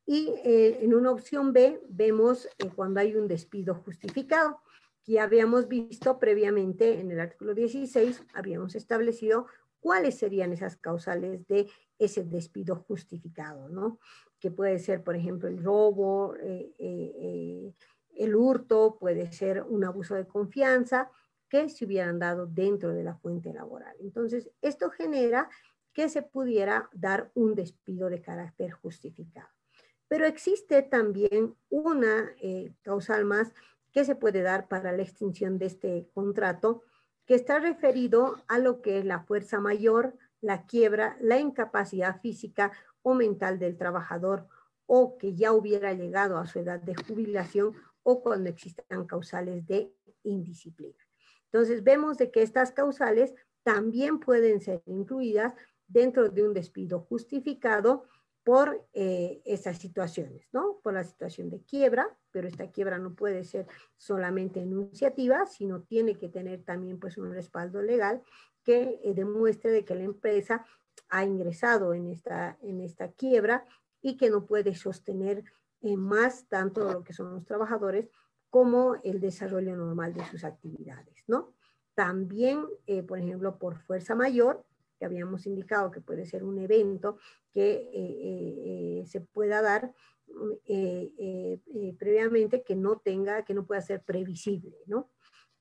Y en una opción B vemos cuando hay un despido justificado, que ya habíamos visto previamente en el artículo 16, habíamos establecido cuáles serían esas causales de ese despido justificado, ¿no? Que puede ser, por ejemplo, el robo, el hurto, puede ser un abuso de confianza, que se hubieran dado dentro de la fuente laboral. Entonces, esto genera que se pudiera dar un despido de carácter justificado. Pero existe también una causal más que se puede dar para la extinción de este contrato, que está referido a lo que es la fuerza mayor, la quiebra, la incapacidad física o mental del trabajador, o que ya hubiera llegado a su edad de jubilación, o cuando existan causales de indisciplina. Entonces vemos de que estas causales también pueden ser incluidas dentro de un despido justificado por esas situaciones, ¿no? Por la situación de quiebra, pero esta quiebra no puede ser solamente enunciativa, sino tiene que tener también pues un respaldo legal que demuestre de que la empresa ha ingresado en esta quiebra y que no puede sostener más tanto lo que son los trabajadores como el desarrollo normal de sus actividades, ¿no? También, por ejemplo, por fuerza mayor, que habíamos indicado que puede ser un evento que se pueda dar previamente que no pueda ser previsible, ¿no?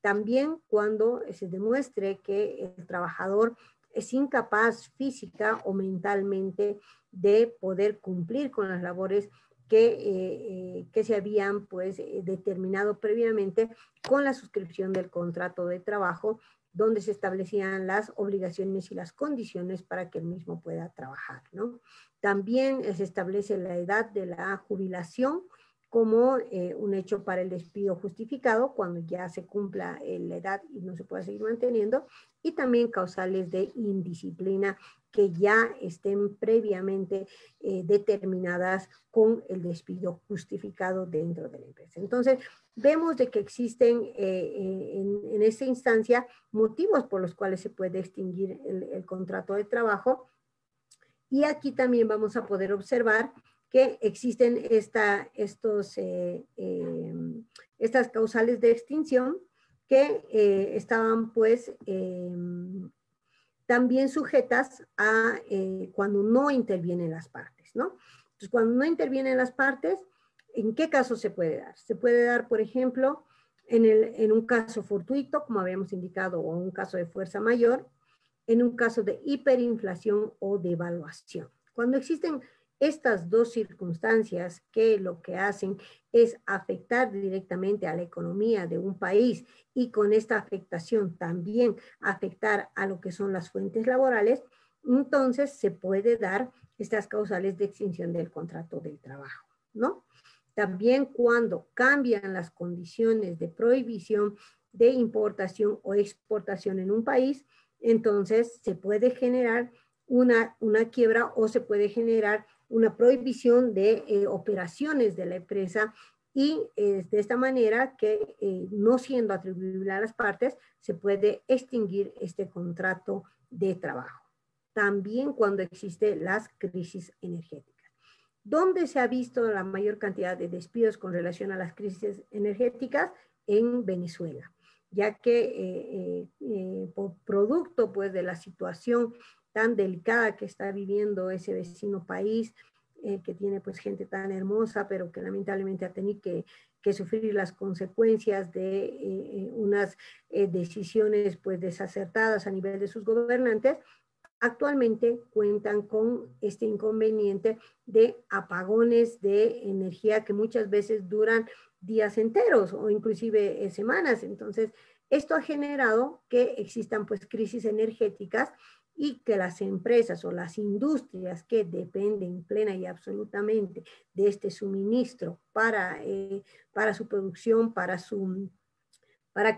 También cuando se demuestre que el trabajador es incapaz física o mentalmente de poder cumplir con las labores que se habían pues determinado previamente con la suscripción del contrato de trabajo, donde se establecían las obligaciones y las condiciones para que el mismo pueda trabajar, ¿no? También se establece la edad de la jubilación como un hecho para el despido justificado, cuando ya se cumpla la edad y no se pueda seguir manteniendo, y también causales de indisciplina que ya estén previamente determinadas con el despido justificado dentro de la empresa. Entonces, vemos de que existen en esta instancia motivos por los cuales se puede extinguir el contrato de trabajo, y aquí también vamos a poder observar que existen estas causales de extinción que estaban pues también sujetas a cuando no intervienen las partes, ¿no? Entonces, cuando no intervienen las partes, ¿en qué caso se puede dar? Se puede dar, por ejemplo, en un caso fortuito, como habíamos indicado, o un caso de fuerza mayor, en un caso de hiperinflación o devaluación. Cuando existen estas dos circunstancias que lo que hacen es afectar directamente a la economía de un país y con esta afectación también afectar a lo que son las fuentes laborales, entonces se puede dar estas causales de extinción del contrato del trabajo, ¿no? También cuando cambian las condiciones de prohibición de importación o exportación en un país, entonces se puede generar una quiebra o se puede generar una prohibición de operaciones de la empresa, y de esta manera que no siendo atribuible a las partes se puede extinguir este contrato de trabajo. También cuando existen las crisis energéticas. ¿Dónde se ha visto la mayor cantidad de despidos con relación a las crisis energéticas? En Venezuela, ya que por producto pues de la situación tan delicada que está viviendo ese vecino país, que tiene pues gente tan hermosa, pero que lamentablemente ha tenido que sufrir las consecuencias de unas decisiones pues desacertadas a nivel de sus gobernantes, actualmente cuentan con este inconveniente de apagones de energía que muchas veces duran días enteros o inclusive semanas. Entonces, esto ha generado que existan pues crisis energéticas y que las empresas o las industrias que dependen plena y absolutamente de este suministro para su producción, para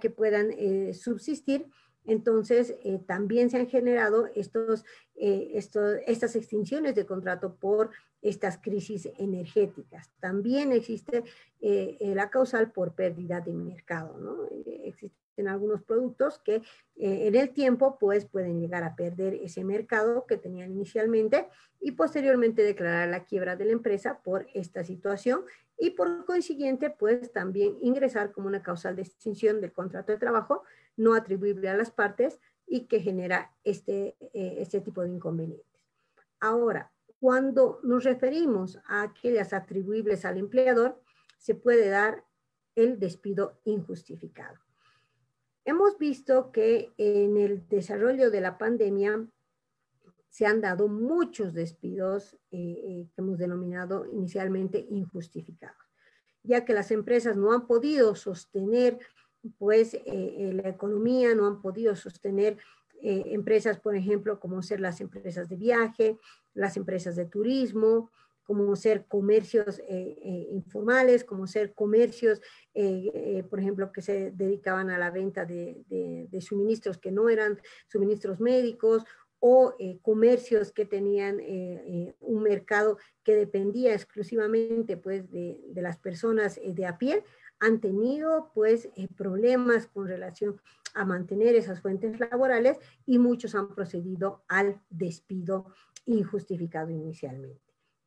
que puedan subsistir. Entonces, también se han generado estas extinciones de contrato por estas crisis energéticas. También existe la causal por pérdida de mercado, ¿no? Existen algunos productos que en el tiempo pues pueden llegar a perder ese mercado que tenían inicialmente y posteriormente declarar la quiebra de la empresa por esta situación y por consiguiente pues también ingresar como una causal de extinción del contrato de trabajo no atribuible a las partes y que genera este tipo de inconvenientes. Ahora, cuando nos referimos a aquellas atribuibles al empleador, se puede dar el despido injustificado. Hemos visto que en el desarrollo de la pandemia se han dado muchos despidos que hemos denominado inicialmente injustificados, ya que las empresas no han podido sostener pues la economía, no han podido sostener empresas, por ejemplo, como ser las empresas de viaje, las empresas de turismo, como ser comercios informales, como ser comercios, por ejemplo, que se dedicaban a la venta de suministros que no eran suministros médicos, o comercios que tenían un mercado que dependía exclusivamente pues, de las personas de a pie, han tenido pues problemas con relación a mantener esas fuentes laborales y muchos han procedido al despido injustificado inicialmente.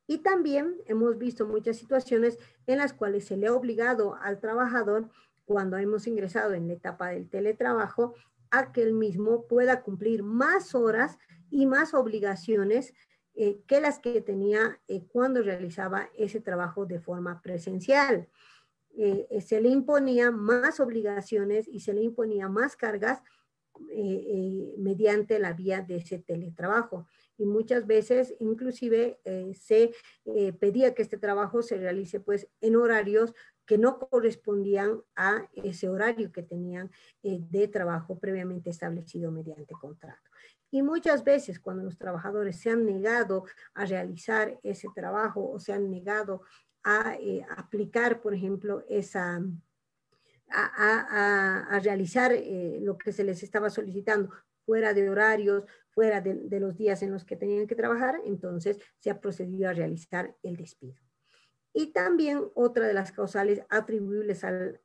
Y también hemos visto muchas situaciones en las cuales se le ha obligado al trabajador, cuando hemos ingresado en la etapa del teletrabajo, a que él mismo pueda cumplir más horas y más obligaciones que las que tenía cuando realizaba ese trabajo de forma presencial. Se le imponía más obligaciones y se le imponía más cargas mediante la vía de ese teletrabajo. Y muchas veces inclusive se pedía que este trabajo se realice pues en horarios que no correspondían a ese horario que tenían de trabajo previamente establecido mediante contrato. Y muchas veces cuando los trabajadores se han negado a realizar ese trabajo o se han negado a aplicar, por ejemplo, a realizar lo que se les estaba solicitando fuera de horarios, fuera de los días en los que tenían que trabajar, entonces se ha procedido a realizar el despido. Y también otra de las causales atribuibles al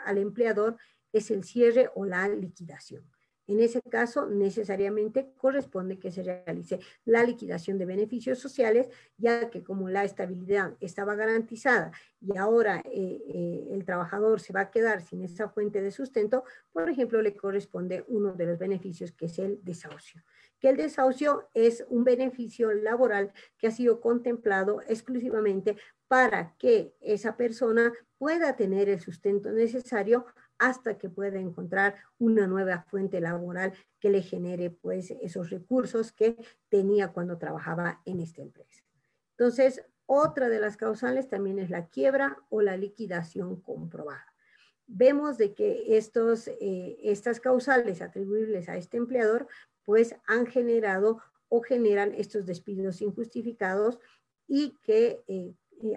empleador es el cierre o la liquidación. En ese caso, necesariamente corresponde que se realice la liquidación de beneficios sociales, ya que como la estabilidad estaba garantizada y ahora el trabajador se va a quedar sin esa fuente de sustento, por ejemplo, le corresponde uno de los beneficios que es el desahucio. Que el desahucio es un beneficio laboral que ha sido contemplado exclusivamente para que esa persona pueda tener el sustento necesario hasta que pueda encontrar una nueva fuente laboral que le genere pues esos recursos que tenía cuando trabajaba en esta empresa. Entonces, otra de las causales también es la quiebra o la liquidación comprobada. Vemos de que estas causales atribuibles a este empleador pues han generado o generan estos despidos injustificados y que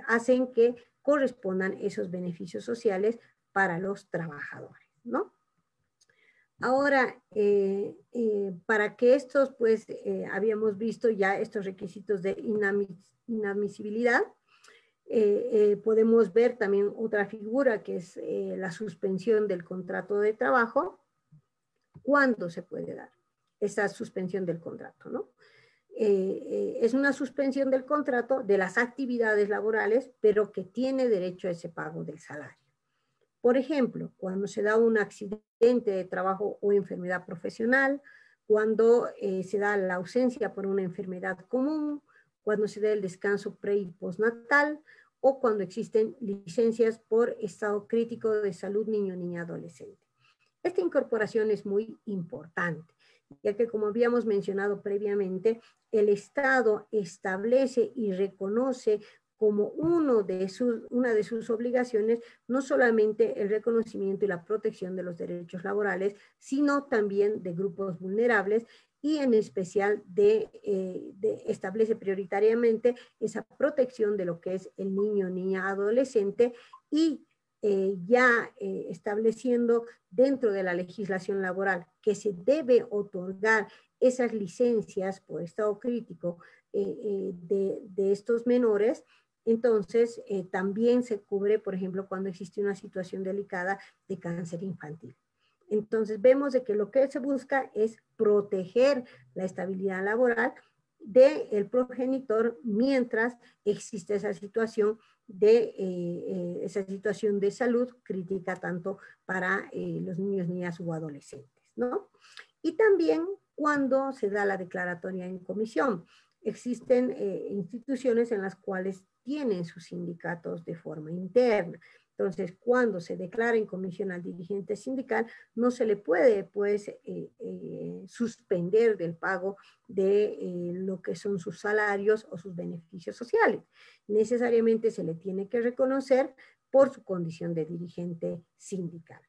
hacen que correspondan esos beneficios sociales para los trabajadores, ¿no? Ahora, para que estos, pues, habíamos visto ya estos requisitos de inadmisibilidad, podemos ver también otra figura que es la suspensión del contrato de trabajo. ¿Cuándo se puede dar esa suspensión del contrato, no? Es una suspensión del contrato de las actividades laborales, pero que tiene derecho a ese pago del salario. Por ejemplo, cuando se da un accidente de trabajo o enfermedad profesional, cuando se da la ausencia por una enfermedad común, cuando se da el descanso pre y postnatal, o cuando existen licencias por estado crítico de salud niño, niña, adolescente. Esta incorporación es muy importante, ya que como habíamos mencionado previamente, el Estado establece y reconoce como una de sus obligaciones, no solamente el reconocimiento y la protección de los derechos laborales, sino también de grupos vulnerables, y en especial establece prioritariamente esa protección de lo que es el niño, niña, adolescente, y estableciendo dentro de la legislación laboral que se otorgar esas licencias por estado crítico de estos menores. Entonces, también se cubre, por ejemplo, cuando existe una situación delicada de cáncer infantil. Entonces, vemos de que lo que se busca es proteger la estabilidad laboral del progenitor mientras existe esa situación de salud crítica tanto para los niños, niñas o adolescentes, ¿no? Y también cuando se da la declaratoria en comisión. Existen instituciones en las cuales tienen sus sindicatos de forma interna. Entonces, cuando se declara en comisión al dirigente sindical, no se le puede, pues, suspender del pago de lo que son sus salarios o sus beneficios sociales. Necesariamente se le tiene que reconocer por su condición de dirigente sindical.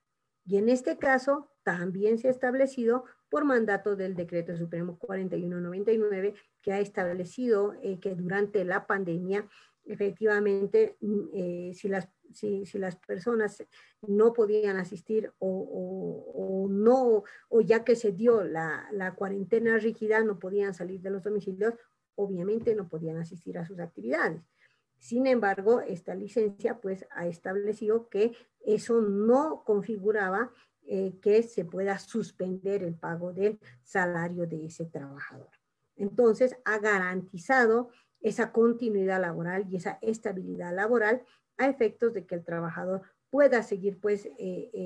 Y en este caso, también se ha establecido por mandato del Decreto Supremo 4199, que ha establecido que durante la pandemia, efectivamente, si las personas no podían asistir o ya que se dio la cuarentena rígida, no podían salir de los domicilios, obviamente no podían asistir a sus actividades. Sin embargo, esta licencia pues ha establecido que eso no configuraba que se pueda suspender el pago del salario de ese trabajador. Entonces, ha garantizado esa continuidad laboral y esa estabilidad laboral a efectos de que el trabajador pueda seguir pues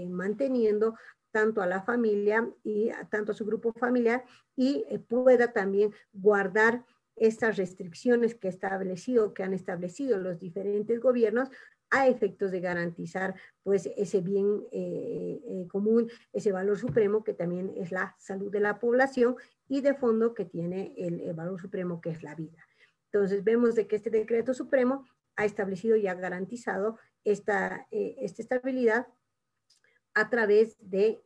manteniendo tanto a la familia y tanto a su grupo familiar y pueda también guardar estas restricciones que han establecido los diferentes gobiernos a efectos de garantizar pues ese bien común, ese valor supremo que también es la salud de la población y de fondo que tiene el valor supremo que es la vida. Entonces vemos de que este decreto supremo ha establecido y ha garantizado esta estabilidad a través de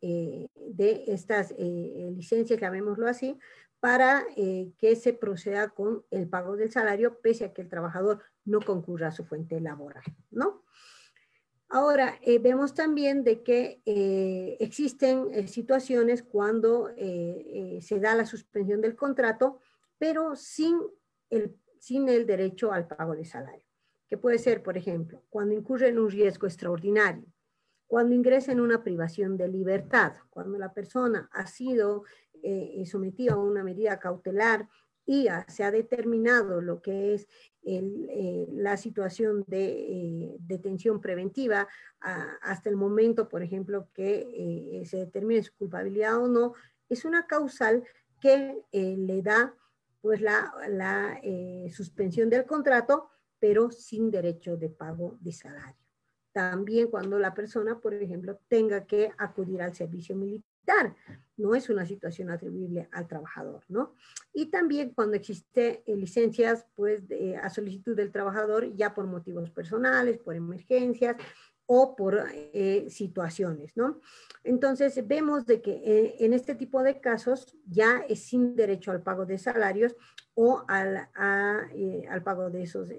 estas licencias, llamémoslo así, para que se proceda con el pago del salario, pese a que el trabajador no concurra a su fuente laboral, ¿no? Ahora, vemos también de que existen situaciones cuando se da la suspensión del contrato, pero sin el derecho al pago de salario, que puede ser, por ejemplo, cuando incurre en un riesgo extraordinario, cuando ingresa en una privación de libertad, cuando la persona ha sido sometida a una medida cautelar y se ha determinado lo que es la situación de detención preventiva hasta el momento, por ejemplo, que se determine su culpabilidad o no, es una causal que le da pues la suspensión del contrato, pero sin derecho de pago de salario. También cuando la persona, por ejemplo, tenga que acudir al servicio militar, no es una situación atribuible al trabajador, ¿no? Y también cuando existe licencias, pues, a solicitud del trabajador, ya por motivos personales, por emergencias o por situaciones, ¿no? Entonces, vemos de que en este tipo de casos ya es sin derecho al pago de salarios o al pago de esos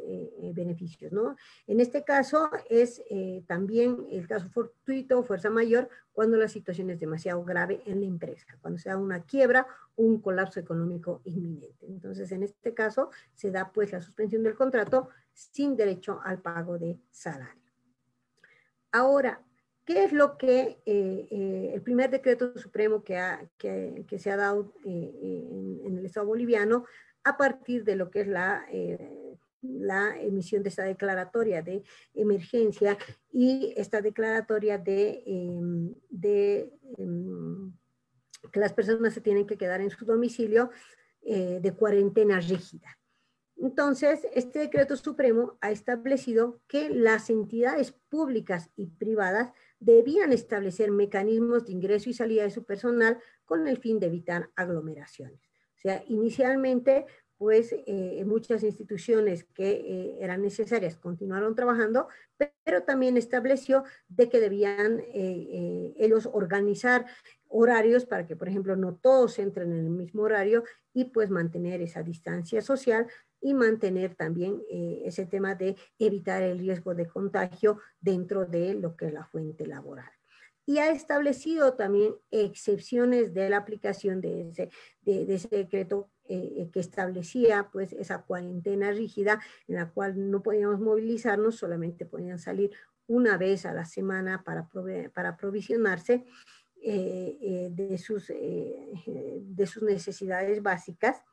beneficios, ¿no? En este caso es también el caso fortuito o fuerza mayor cuando la situación es demasiado grave en la empresa, cuando se da una quiebra o un colapso económico inminente. Entonces, en este caso se da pues la suspensión del contrato sin derecho al pago de salario. Ahora, ¿qué es lo que el primer decreto supremo que se ha dado en el Estado boliviano a partir de lo que es la emisión de esta declaratoria de emergencia y esta declaratoria que las personas se tienen que quedar en su domicilio de cuarentena rígida? Entonces, este decreto supremo ha establecido que las entidades públicas y privadas debían establecer mecanismos de ingreso y salida de su personal con el fin de evitar aglomeraciones. O sea, inicialmente, pues muchas instituciones que eran necesarias continuaron trabajando, pero también estableció de que debían ellos organizar horarios para que, por ejemplo, no todos entren en el mismo horario y pues mantener esa distancia social y mantener también ese tema de evitar el riesgo de contagio dentro de lo que es la fuente laboral. Y ha establecido también excepciones de la aplicación de ese decreto que establecía pues esa cuarentena rígida en la cual no podíamos movilizarnos, solamente podían salir una vez a la semana para provisionarse de sus necesidades básicas.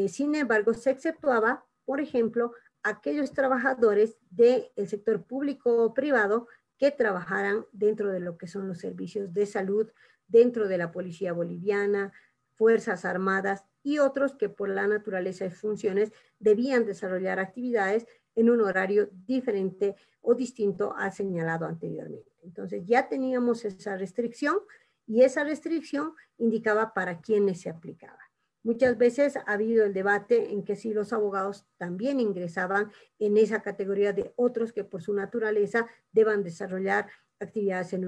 Sin embargo, se exceptuaba, por ejemplo, aquellos trabajadores del sector público o privado que trabajaran dentro de lo que son los servicios de salud, dentro de la Policía Boliviana, Fuerzas Armadas y otros que por la naturaleza de funciones debían desarrollar actividades en un horario diferente o distinto al señalado anteriormente. Entonces ya teníamos esa restricción y esa restricción indicaba para quiénes se aplicaba. Muchas veces ha habido el debate en que si los abogados también ingresaban en esa categoría de otros que por su naturaleza deban desarrollar actividades en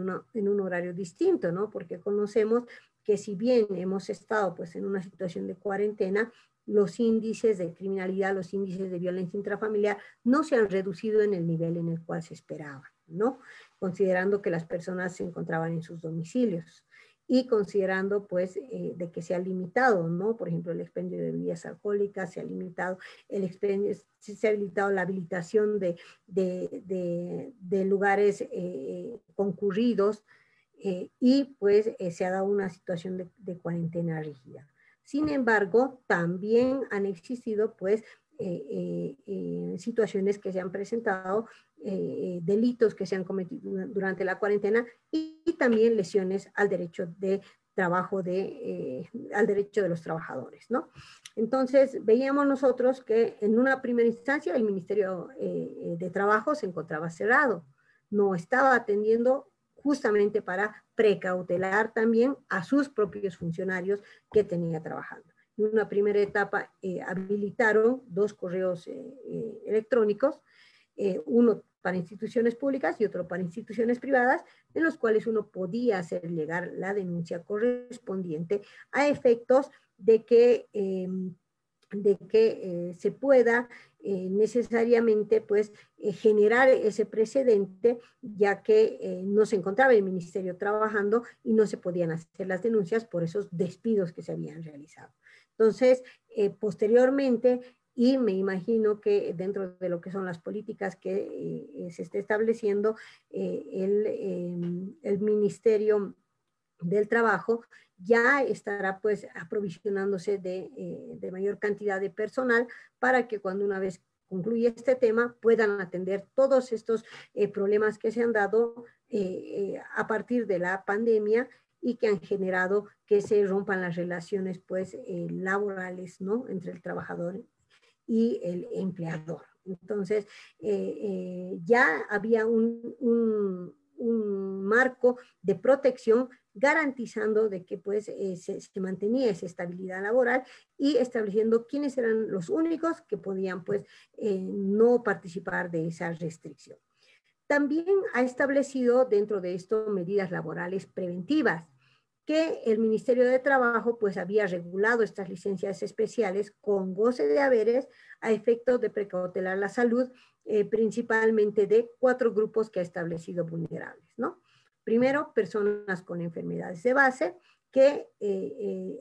un horario distinto, ¿no? Porque conocemos que si bien hemos estado pues en una situación de cuarentena, los índices de criminalidad, los índices de violencia intrafamiliar no se han reducido en el nivel en el cual se esperaba, ¿no? Considerando que las personas se encontraban en sus domicilios y considerando pues de que se ha limitado, ¿no? Por ejemplo, el expendio de bebidas alcohólicas, se ha limitado el expendio, se ha habilitado la habilitación de lugares concurridos y pues se ha dado una situación de cuarentena rígida. Sin embargo, también han existido pues situaciones que se han presentado, delitos que se han cometido durante la cuarentena y también lesiones al derecho de trabajo, al derecho de los trabajadores, ¿no? Entonces, veíamos nosotros que en una primera instancia el Ministerio de Trabajo se encontraba cerrado, no estaba atendiendo justamente para precautelar también a sus propios funcionarios que tenía trabajando. En una primera etapa habilitaron 2 correos electrónicos, uno para instituciones públicas y otro para instituciones privadas, en los cuales uno podía hacer llegar la denuncia correspondiente a efectos de que se pueda necesariamente pues generar ese precedente, ya que no se encontraba el ministerio trabajando y no se podían hacer las denuncias por esos despidos que se habían realizado. Entonces, posteriormente, y me imagino que dentro de lo que son las políticas que se está estableciendo, el Ministerio del Trabajo ya estará pues aprovisionándose de mayor cantidad de personal para que cuando una vez concluya este tema puedan atender todos estos problemas que se han dado a partir de la pandemia y que han generado que se rompan las relaciones pues laborales, ¿no? Entre el trabajador y el empleador. Entonces, ya había un marco de protección garantizando de que pues se mantenía esa estabilidad laboral y estableciendo quiénes eran los únicos que podían pues no participar de esa restricción. También ha establecido dentro de esto medidas laborales preventivas, que el Ministerio de Trabajo pues había regulado estas licencias especiales con goce de haberes a efectos de precautelar la salud, principalmente de 4 grupos que ha establecido vulnerables, ¿no? Primero, personas con enfermedades de base, que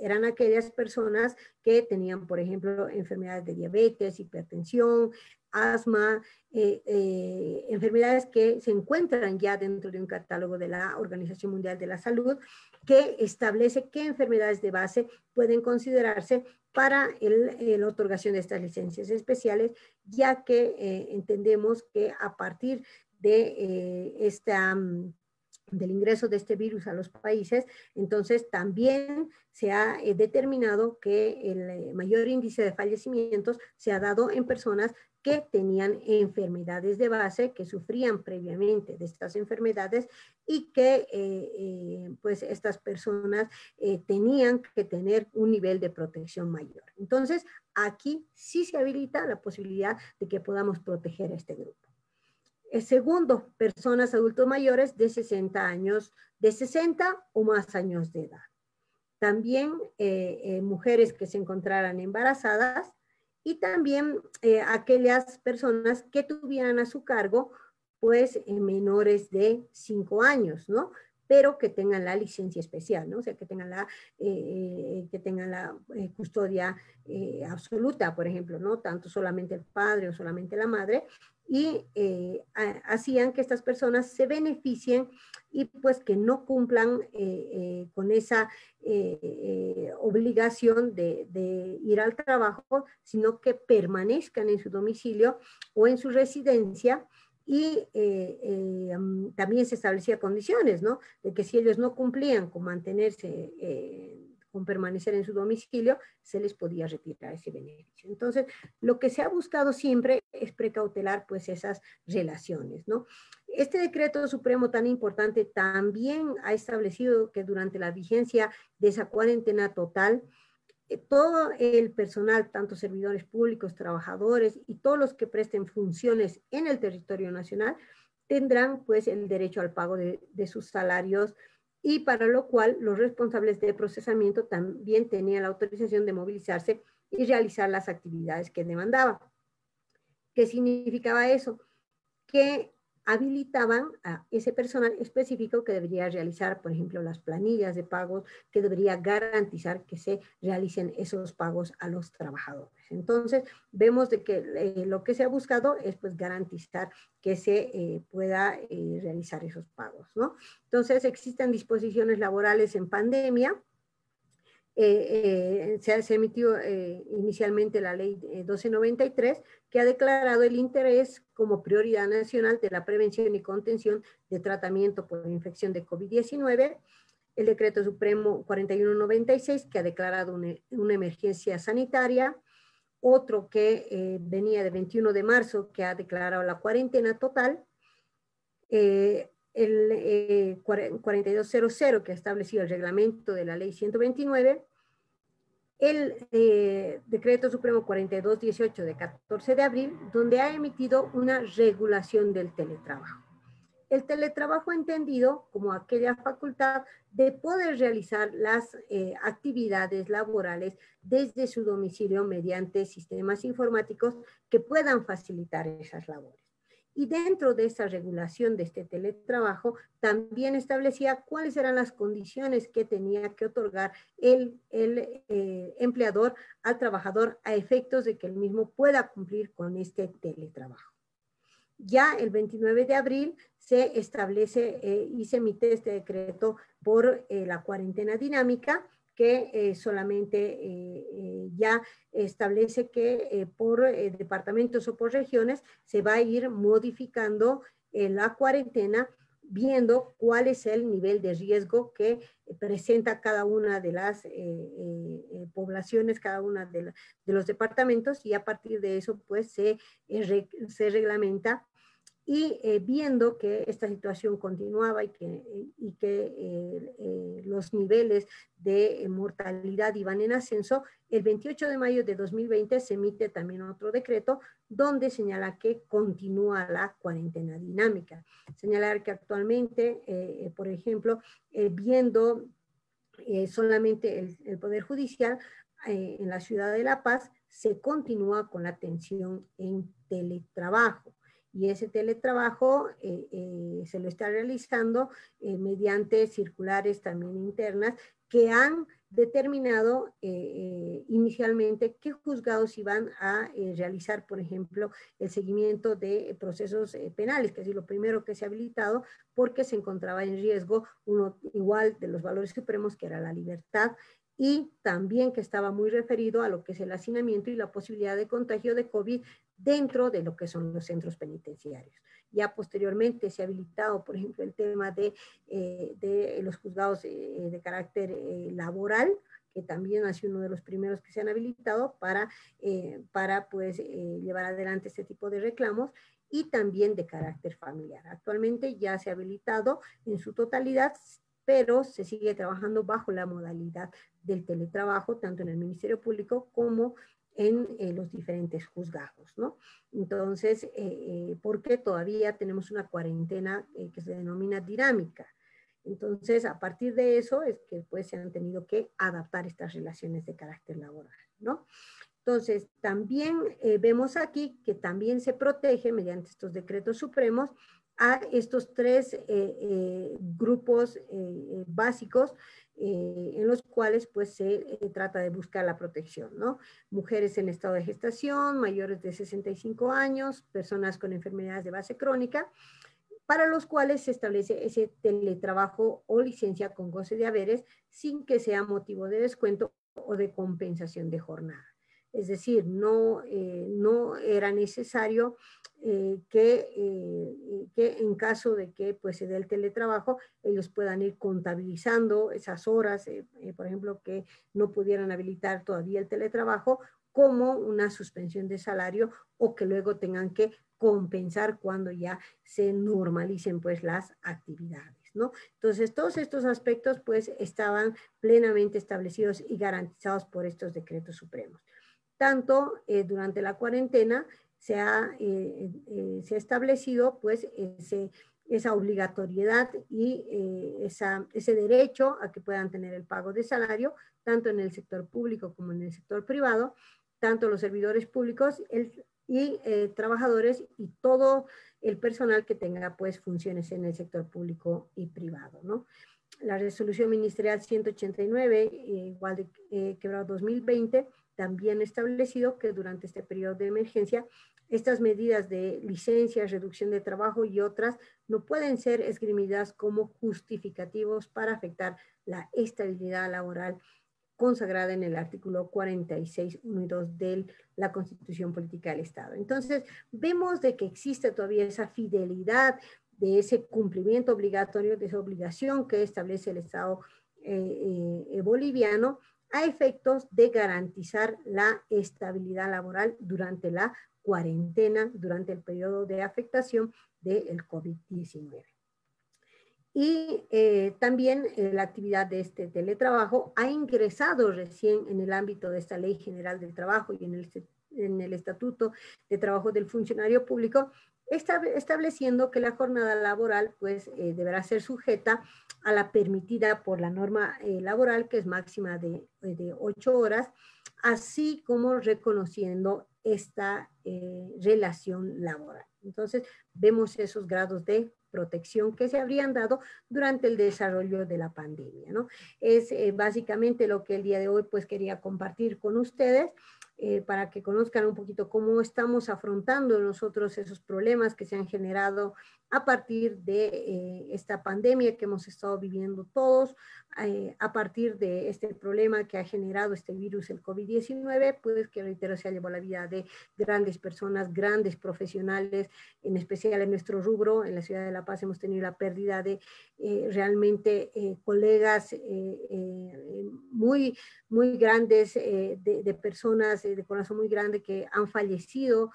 eran aquellas personas que tenían, por ejemplo, enfermedades de diabetes, hipertensión, asma, enfermedades que se encuentran ya dentro de un catálogo de la Organización Mundial de la Salud, que establece qué enfermedades de base pueden considerarse para la otorgación de estas licencias especiales, ya que entendemos que a partir de del ingreso de este virus a los países, entonces también se ha determinado que el mayor índice de fallecimientos se ha dado en personas que tenían enfermedades de base, que sufrían previamente de estas enfermedades y que pues estas personas tenían que tener un nivel de protección mayor. Entonces, aquí sí se habilita la posibilidad de que podamos proteger a este grupo. El segundo, personas adultos mayores de 60 años, de 60 o más años de edad. También mujeres que se encontraran embarazadas y también aquellas personas que tuvieran a su cargo pues menores de 5 años, ¿no? Pero que tengan la licencia especial, ¿no? O sea, que tengan la custodia absoluta, por ejemplo, ¿no? Tanto solamente el padre o solamente la madre, y hacían que estas personas se beneficien y pues que no cumplan con esa obligación de ir al trabajo, sino que permanezcan en su domicilio o en su residencia. Y también se establecía condiciones, ¿no? De que si ellos no cumplían con mantenerse, con permanecer en su domicilio, se les podía retirar ese beneficio. Entonces, lo que se ha buscado siempre es precautelar pues esas relaciones, ¿no? Este decreto supremo tan importante también ha establecido que durante la vigencia de esa cuarentena total, todo el personal, tanto servidores públicos, trabajadores y todos los que presten funciones en el territorio nacional, tendrán pues el derecho al pago de sus salarios, y para lo cual los responsables de procesamiento también tenían la autorización de movilizarse y realizar las actividades que demandaba. ¿Qué significaba eso? Que habilitaban a ese personal específico que debería realizar, por ejemplo, las planillas de pagos, que debería garantizar que se realicen esos pagos a los trabajadores. Entonces, vemos de que lo que se ha buscado es pues garantizar que se pueda realizar esos pagos, ¿no? Entonces, existen disposiciones laborales en pandemia. Se emitió inicialmente la ley 1293, que ha declarado el interés como prioridad nacional de la prevención y contención de tratamiento por infección de COVID-19, el decreto supremo 4196, que ha declarado una emergencia sanitaria, otro que venía de 21 de marzo, que ha declarado la cuarentena total, el 4200, que ha establecido el reglamento de la ley 129, el decreto supremo 4218 de 14 de abril, donde ha emitido una regulación del teletrabajo. El teletrabajo entendido como aquella facultad de poder realizar las actividades laborales desde su domicilio mediante sistemas informáticos que puedan facilitar esas labores. Y dentro de esa regulación de este teletrabajo, también establecía cuáles eran las condiciones que tenía que otorgar el empleador al trabajador a efectos de que el mismo pueda cumplir con este teletrabajo. Ya el 29 de abril se establece y se emite este decreto por la cuarentena dinámica, que solamente ya establece que por departamentos o por regiones se va a ir modificando la cuarentena, viendo cuál es el nivel de riesgo que presenta cada una de las poblaciones, cada una de los departamentos, y a partir de eso pues se reglamenta. Y viendo que esta situación continuaba y que los niveles de mortalidad iban en ascenso, el 28 de mayo de 2020 se emite también otro decreto donde señala que continúa la cuarentena dinámica. Señalar que actualmente, por ejemplo, viendo solamente el Poder Judicial en la ciudad de La Paz, se continúa con la atención en teletrabajo. Y ese teletrabajo se lo está realizando mediante circulares también internas que han determinado inicialmente qué juzgados iban a realizar, por ejemplo, el seguimiento de procesos penales, que es lo primero que se ha habilitado, porque se encontraba en riesgo uno igual de los valores supremos, que era la libertad y también que estaba muy referido a lo que es el hacinamiento y la posibilidad de contagio de COVID dentro de lo que son los centros penitenciarios. Ya posteriormente se ha habilitado, por ejemplo, el tema de los juzgados de carácter laboral, que también ha sido uno de los primeros que se han habilitado para pues, llevar adelante este tipo de reclamos, y también de carácter familiar. Actualmente ya se ha habilitado en su totalidad, pero se sigue trabajando bajo la modalidad del teletrabajo, tanto en el Ministerio Público como en los diferentes juzgados, ¿no? Entonces, porque todavía tenemos una cuarentena que se denomina dinámica. Entonces, a partir de eso es que pues se han tenido que adaptar estas relaciones de carácter laboral, ¿no? Entonces, también vemos aquí que también se protege mediante estos decretos supremos a estos tres grupos básicos en los cuales pues se trata de buscar la protección, ¿no? Mujeres en estado de gestación, mayores de 65 años, personas con enfermedades de base crónica, para los cuales se establece ese teletrabajo o licencia con goce de haberes sin que sea motivo de descuento o de compensación de jornada. Es decir, no era necesario que en caso de que pues, se dé el teletrabajo, ellos puedan ir contabilizando esas horas, por ejemplo, que no pudieran habilitar todavía el teletrabajo, como una suspensión de salario, o que luego tengan que compensar cuando ya se normalicen pues las actividades, ¿no? Entonces, todos estos aspectos pues estaban plenamente establecidos y garantizados por estos decretos supremos. Tanto durante la cuarentena se ha establecido pues esa obligatoriedad y ese derecho a que puedan tener el pago de salario, tanto en el sector público como en el sector privado, tanto los servidores públicos y trabajadores y todo el personal que tenga pues funciones en el sector público y privado, ¿no? La resolución ministerial 189, igual de quebrado 2020, también ha establecido que durante este periodo de emergencia, estas medidas de licencia, reducción de trabajo y otras no pueden ser esgrimidas como justificativos para afectar la estabilidad laboral consagrada en el artículo 46, 1 y 2 de la Constitución Política del Estado. Entonces, vemos de que existe todavía esa fidelidad de ese cumplimiento obligatorio, de esa obligación que establece el Estado boliviano a efectos de garantizar la estabilidad laboral durante la cuarentena, durante el periodo de afectación del COVID-19. Y también la actividad de este teletrabajo ha ingresado recién en el ámbito de esta Ley General del Trabajo y en el Estatuto de Trabajo del Funcionario Público, estableciendo que la jornada laboral pues deberá ser sujeta a la permitida por la norma laboral, que es máxima de 8 horas, así como reconociendo esta relación laboral. Entonces, vemos esos grados de protección que se habrían dado durante el desarrollo de la pandemia, ¿no? Es básicamente lo que el día de hoy pues quería compartir con ustedes, para que conozcan un poquito cómo estamos afrontando nosotros esos problemas que se han generado a partir de esta pandemia que hemos estado viviendo todos, a partir de este problema que ha generado este virus, el COVID-19, pues que reitero se ha llevado la vida de grandes personas, grandes profesionales, en especial en nuestro rubro, en la ciudad de La Paz hemos tenido la pérdida de realmente colegas muy, muy grandes, de personas de corazón muy grande que han fallecido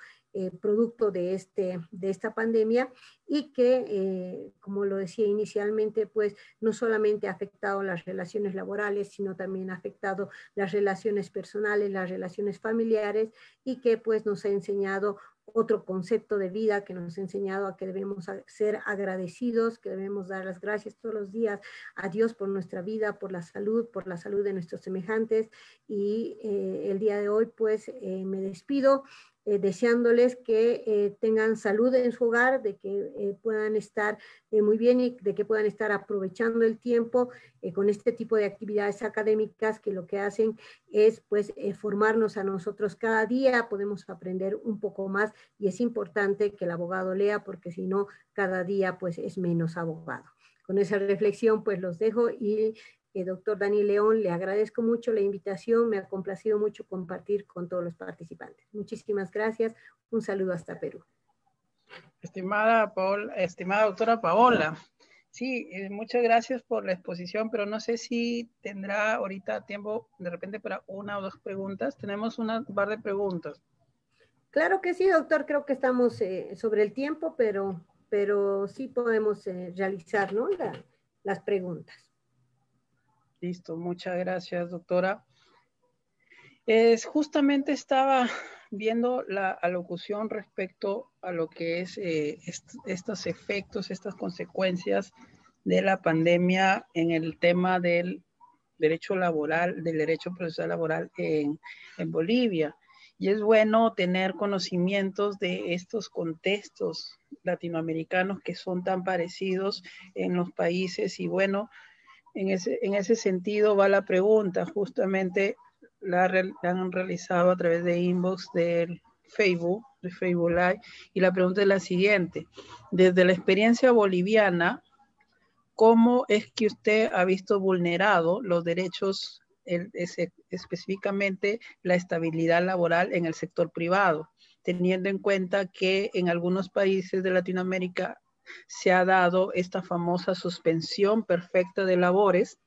producto de esta pandemia, y que, como lo decía inicialmente, pues no solamente ha afectado las relaciones laborales, sino también ha afectado las relaciones personales, las relaciones familiares, y que pues nos ha enseñado otro concepto de vida, que nos ha enseñado a que debemos ser agradecidos, que debemos dar las gracias todos los días a Dios por nuestra vida, por la salud de nuestros semejantes. Y el día de hoy pues me despido deseándoles que tengan salud en su hogar, de que puedan estar muy bien y de que puedan estar aprovechando el tiempo con este tipo de actividades académicas que lo que hacen es pues formarnos a nosotros cada día, podemos aprender un poco más, y es importante que el abogado lea, porque si no, cada día pues es menos abogado. Con esa reflexión pues los dejo y doctor Daniel León, le agradezco mucho la invitación, me ha complacido mucho compartir con todos los participantes. Muchísimas gracias, un saludo hasta Perú. Estimada doctora Paola, sí, muchas gracias por la exposición, pero no sé si tendrá ahorita tiempo de repente para una o dos preguntas. Tenemos un par de preguntas. Claro que sí, doctor, creo que estamos sobre el tiempo, pero sí podemos realizar, ¿no? Las preguntas. Listo, muchas gracias, doctora. Justamente estaba viendo la alocución respecto a lo que es estos efectos, estas consecuencias de la pandemia en el tema del derecho laboral, del derecho procesal laboral en Bolivia. Y es bueno tener conocimientos de estos contextos latinoamericanos que son tan parecidos en los países. Y bueno, en ese sentido va la pregunta, justamente la han realizado a través de inbox del Facebook, de Facebook Live, y la pregunta es la siguiente: desde la experiencia boliviana, ¿cómo es que usted ha visto vulnerado los derechos, específicamente la estabilidad laboral en el sector privado, teniendo en cuenta que en algunos países de Latinoamérica se ha dado esta famosa suspensión perfecta de labores,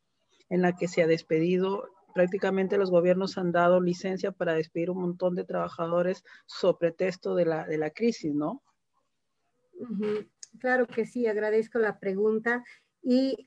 en la que se ha despedido, prácticamente los gobiernos han dado licencia para despedir un montón de trabajadores sobre pretexto de la crisis, ¿no? Claro que sí, agradezco la pregunta y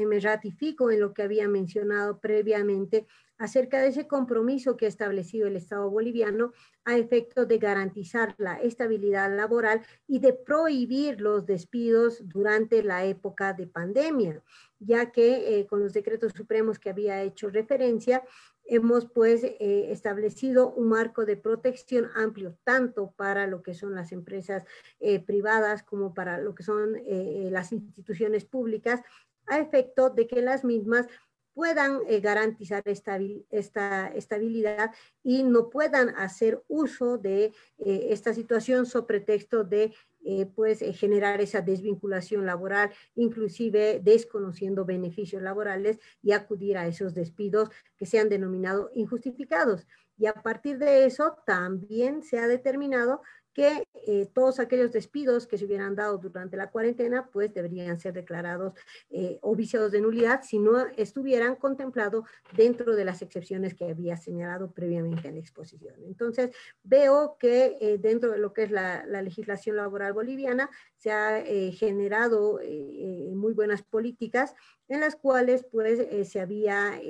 me ratifico en lo que había mencionado previamente acerca de ese compromiso que ha establecido el Estado boliviano a efecto de garantizar la estabilidad laboral y de prohibir los despidos durante la época de pandemia, ya que con los decretos supremos que había hecho referencia, hemos pues establecido un marco de protección amplio, tanto para lo que son las empresas privadas como para lo que son las instituciones públicas, a efecto de que las mismas puedan garantizar esta estabilidad y no puedan hacer uso de esta situación sobre pretexto de generar esa desvinculación laboral, inclusive desconociendo beneficios laborales y acudir a esos despidos que se han denominado injustificados. Y a partir de eso también se ha determinado que todos aquellos despidos que se hubieran dado durante la cuarentena, pues deberían ser declarados o viciados de nulidad si no estuvieran contemplados dentro de las excepciones que había señalado previamente en la exposición. Entonces, veo que dentro de lo que es la legislación laboral boliviana, se ha generado muy buenas políticas en las cuales pues se había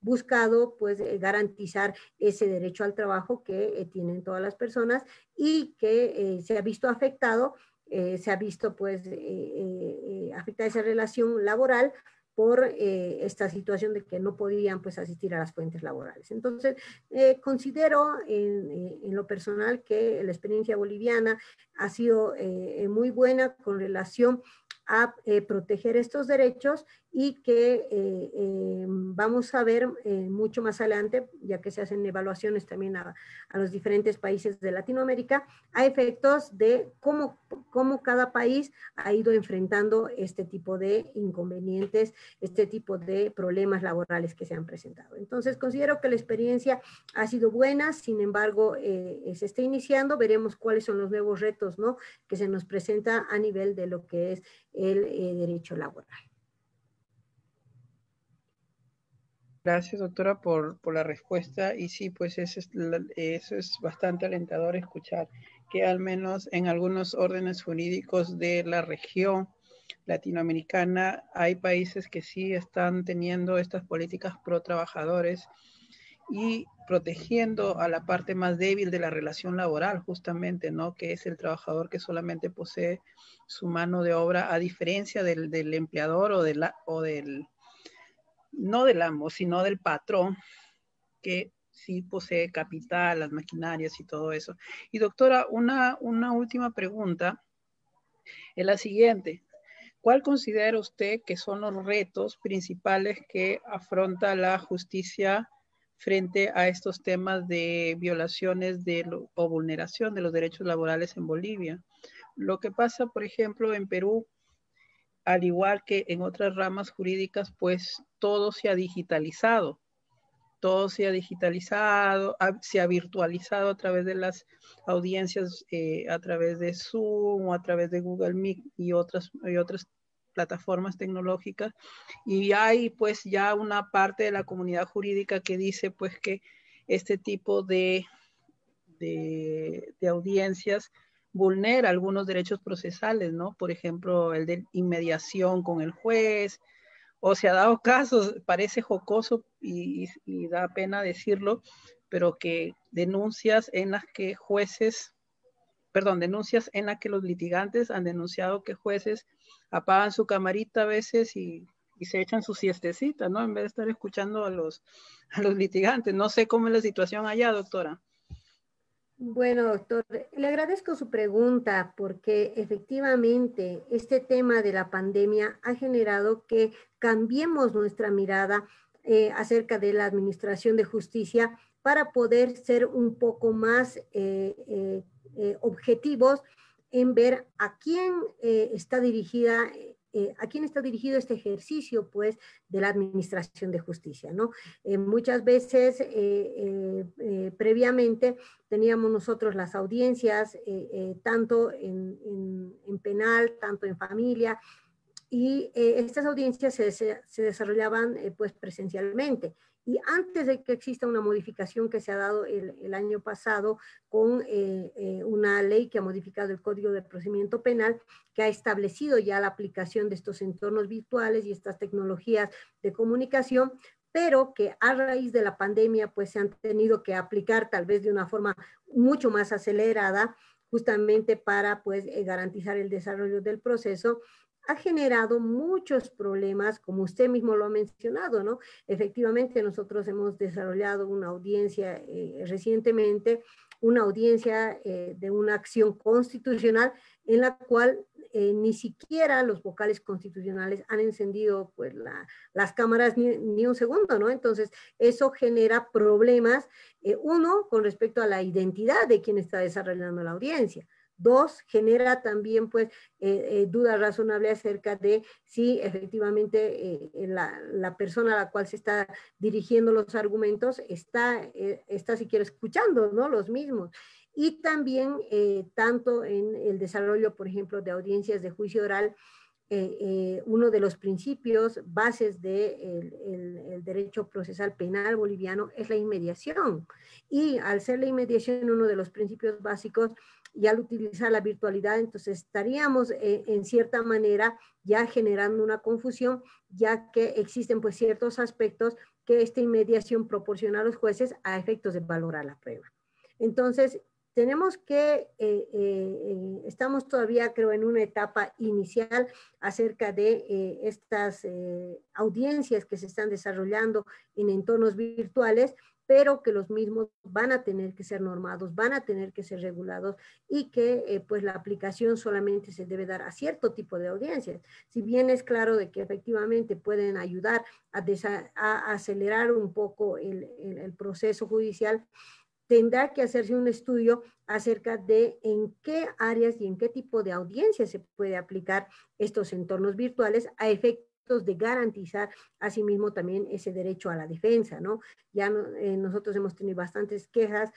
buscado pues garantizar ese derecho al trabajo que tienen todas las personas y que se ha visto afectado, se ha visto pues afectada esa relación laboral por esta situación de que no podían pues asistir a las fuentes laborales. Entonces, considero en lo personal que la experiencia boliviana ha sido muy buena con relación a proteger estos derechos y que vamos a ver mucho más adelante, ya que se hacen evaluaciones también a los diferentes países de Latinoamérica, a efectos de cómo cada país ha ido enfrentando este tipo de inconvenientes, este tipo de problemas laborales que se han presentado. Entonces, considero que la experiencia ha sido buena, sin embargo, se está iniciando, veremos cuáles son los nuevos retos, ¿no?, que se nos presenta a nivel de lo que es el derecho laboral. Gracias, doctora, por la respuesta. Y sí, pues eso es bastante alentador escuchar que al menos en algunos órdenes jurídicos de la región latinoamericana hay países que sí están teniendo estas políticas pro trabajadores y protegiendo a la parte más débil de la relación laboral, justamente, ¿no?, que es el trabajador que solamente posee su mano de obra, a diferencia del empleador o del no del amo, sino del patrón, que sí posee capital, las maquinarias y todo eso. Y doctora, una última pregunta es la siguiente. ¿Cuál considera usted que son los retos principales que afronta la justicia frente a estos temas de violaciones o vulneración de los derechos laborales en Bolivia? Lo que pasa, por ejemplo, en Perú, al igual que en otras ramas jurídicas, pues todo se ha digitalizado. Todo se ha digitalizado, se ha virtualizado a través de las audiencias, a través de Zoom o a través de Google Meet y otras plataformas tecnológicas. Y hay pues ya una parte de la comunidad jurídica que dice pues que este tipo de audiencias vulnera algunos derechos procesales, ¿no? Por ejemplo, el de inmediación con el juez, o se ha dado casos, parece jocoso y da pena decirlo, pero que denuncias en las que denuncias en las que los litigantes han denunciado que jueces apagan su camarita a veces y se echan su siestecita, ¿no? En vez de estar escuchando a los litigantes. No sé cómo es la situación allá, doctora. Bueno, doctor, le agradezco su pregunta porque efectivamente este tema de la pandemia ha generado que cambiemos nuestra mirada acerca de la administración de justicia para poder ser un poco más objetivos en ver a quién está dirigida a quién está dirigido este ejercicio, pues, de la administración de justicia, ¿no? Muchas veces, previamente, teníamos nosotros las audiencias, tanto en penal, tanto en familia, y estas audiencias se desarrollaban pues presencialmente. Y antes de que exista una modificación que se ha dado el año pasado con una ley que ha modificado el Código de Procedimiento Penal, que ha establecido ya la aplicación de estos entornos virtuales y estas tecnologías de comunicación, pero que a raíz de la pandemia pues se han tenido que aplicar tal vez de una forma mucho más acelerada, justamente para pues garantizar el desarrollo del proceso. Ha generado muchos problemas, como usted mismo lo ha mencionado, ¿no? Efectivamente, nosotros hemos desarrollado una audiencia recientemente, una audiencia de una acción constitucional en la cual ni siquiera los vocales constitucionales han encendido pues, las cámaras ni un segundo, ¿no? Entonces, eso genera problemas, uno, con respecto a la identidad de quien está desarrollando la audiencia. Dos, genera también pues dudas razonables acerca de si efectivamente la persona a la cual se está dirigiendo los argumentos está siquiera escuchando, ¿no? Los mismos. Y también tanto en el desarrollo, por ejemplo, de audiencias de juicio oral, uno de los principios bases del el derecho procesal penal boliviano es la inmediación. Y al ser la inmediación uno de los principios básicos, y al utilizar la virtualidad, entonces estaríamos en cierta manera ya generando una confusión, ya que existen pues ciertos aspectos que esta inmediación proporciona a los jueces a efectos de valorar la prueba. Entonces, tenemos que, estamos todavía, creo, en una etapa inicial acerca de estas audiencias que se están desarrollando en entornos virtuales, pero que los mismos van a tener que ser normados, van a tener que ser regulados y que pues la aplicación solamente se debe dar a cierto tipo de audiencias. Si bien es claro de que efectivamente pueden ayudar a acelerar un poco el proceso judicial, tendrá que hacerse un estudio acerca de en qué áreas y en qué tipo de audiencia se puede aplicar estos entornos virtuales a efectos de garantizar asimismo también ese derecho a la defensa, ¿no? Ya nosotros hemos tenido bastantes quejas,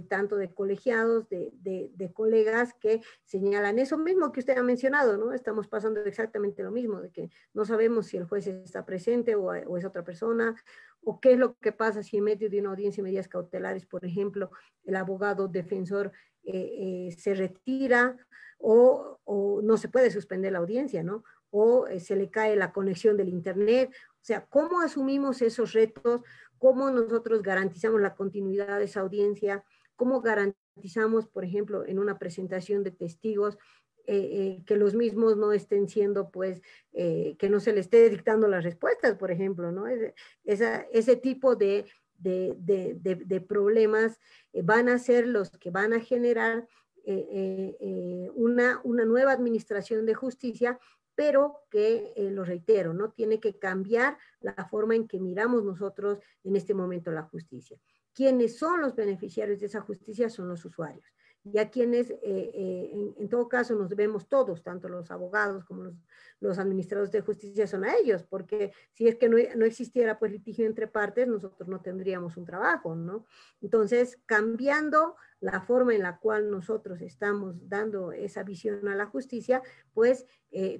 tanto de colegiados, de colegas que señalan eso mismo que usted ha mencionado, ¿no? Estamos pasando exactamente lo mismo, de que no sabemos si el juez está presente o es otra persona, o qué es lo que pasa si en medio de una audiencia de medidas cautelares, por ejemplo, el abogado defensor se retira o no se puede suspender la audiencia, ¿no? O se le cae la conexión del internet. O sea, ¿cómo asumimos esos retos? ¿Cómo nosotros garantizamos la continuidad de esa audiencia? ¿Cómo garantizamos, por ejemplo, en una presentación de testigos, que los mismos no estén siendo, pues, que no se les esté dictando las respuestas, por ejemplo, ¿no? Ese tipo de problemas van a ser los que van a generar una nueva administración de justicia, pero que, lo reitero, ¿no? Tiene que cambiar la forma en que miramos nosotros en este momento la justicia. ¿Quiénes son los beneficiarios de esa justicia? Son los usuarios. y a quienes en todo caso nos debemos todos, tanto los abogados como los administradores de justicia son a ellos, porque si es que no existiera pues litigio entre partes, nosotros no tendríamos un trabajo, ¿no? Entonces, cambiando la forma en la cual nosotros estamos dando esa visión a la justicia, pues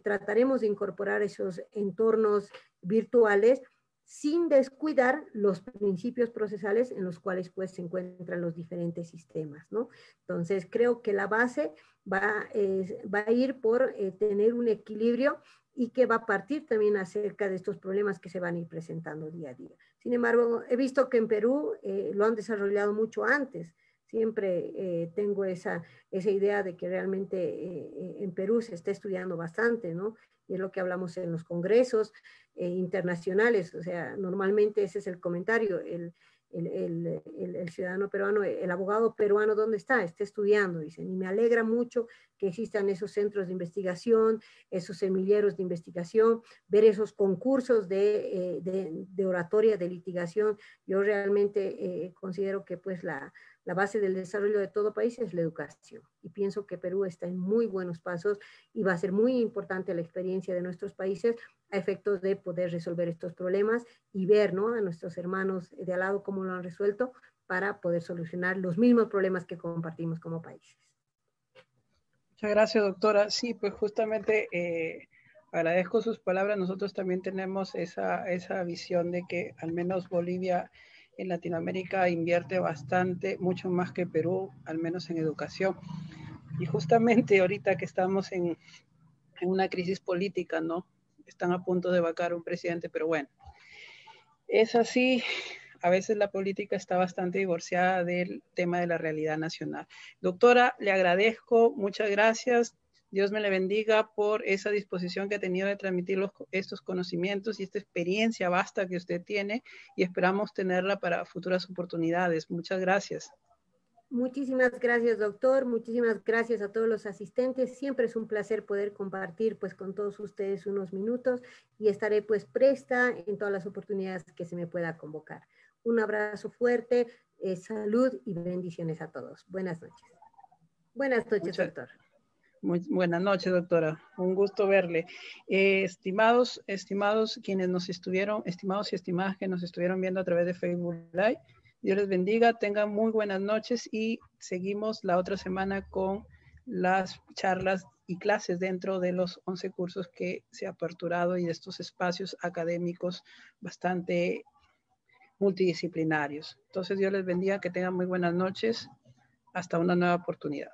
trataremos de incorporar esos entornos virtuales sin descuidar los principios procesales en los cuales pues se encuentran los diferentes sistemas, ¿no? Entonces creo que la base va a ir por tener un equilibrio y que va a partir también acerca de estos problemas que se van a ir presentando día a día. Sin embargo, he visto que en Perú lo han desarrollado mucho antes. Siempre tengo esa idea de que realmente en Perú se está estudiando bastante, ¿no? Y es lo que hablamos en los congresos internacionales, o sea, normalmente ese es el comentario, el ciudadano peruano, el abogado peruano, ¿dónde está? Está estudiando, dicen, y me alegra mucho que existan esos centros de investigación, esos semilleros de investigación, ver esos concursos de oratoria, de litigación. Yo realmente considero que pues la base del desarrollo de todo país es la educación. Y pienso que Perú está en muy buenos pasos y va a ser muy importante la experiencia de nuestros países a efectos de poder resolver estos problemas y ver, ¿no?, a nuestros hermanos de al lado cómo lo han resuelto para poder solucionar los mismos problemas que compartimos como países. Muchas gracias, doctora. Sí, pues justamente agradezco sus palabras. Nosotros también tenemos esa visión de que al menos Bolivia en Latinoamérica invierte bastante, mucho más que Perú, al menos en educación. Y justamente ahorita que estamos en una crisis política, ¿no? Están a punto de vacar un presidente, pero bueno, es así. A veces la política está bastante divorciada del tema de la realidad nacional. Doctora, le agradezco, muchas gracias. Dios me le bendiga por esa disposición que ha tenido de transmitir estos conocimientos y esta experiencia vasta que usted tiene, y esperamos tenerla para futuras oportunidades. Muchas gracias. Muchísimas gracias, doctor. Muchísimas gracias a todos los asistentes. Siempre es un placer poder compartir pues con todos ustedes unos minutos y estaré pues presta en todas las oportunidades que se me pueda convocar. Un abrazo fuerte, salud y bendiciones a todos. Buenas noches. Buenas noches, doctor. Muy buenas noches, doctora. Un gusto verle. Estimados quienes nos estuvieron, estimados y estimadas que nos estuvieron viendo a través de Facebook Live, Dios les bendiga, tengan muy buenas noches y seguimos la otra semana con las charlas y clases dentro de los 11 cursos que se ha aperturado y de estos espacios académicos bastante multidisciplinarios. Entonces, Dios les bendiga, que tengan muy buenas noches. Hasta una nueva oportunidad.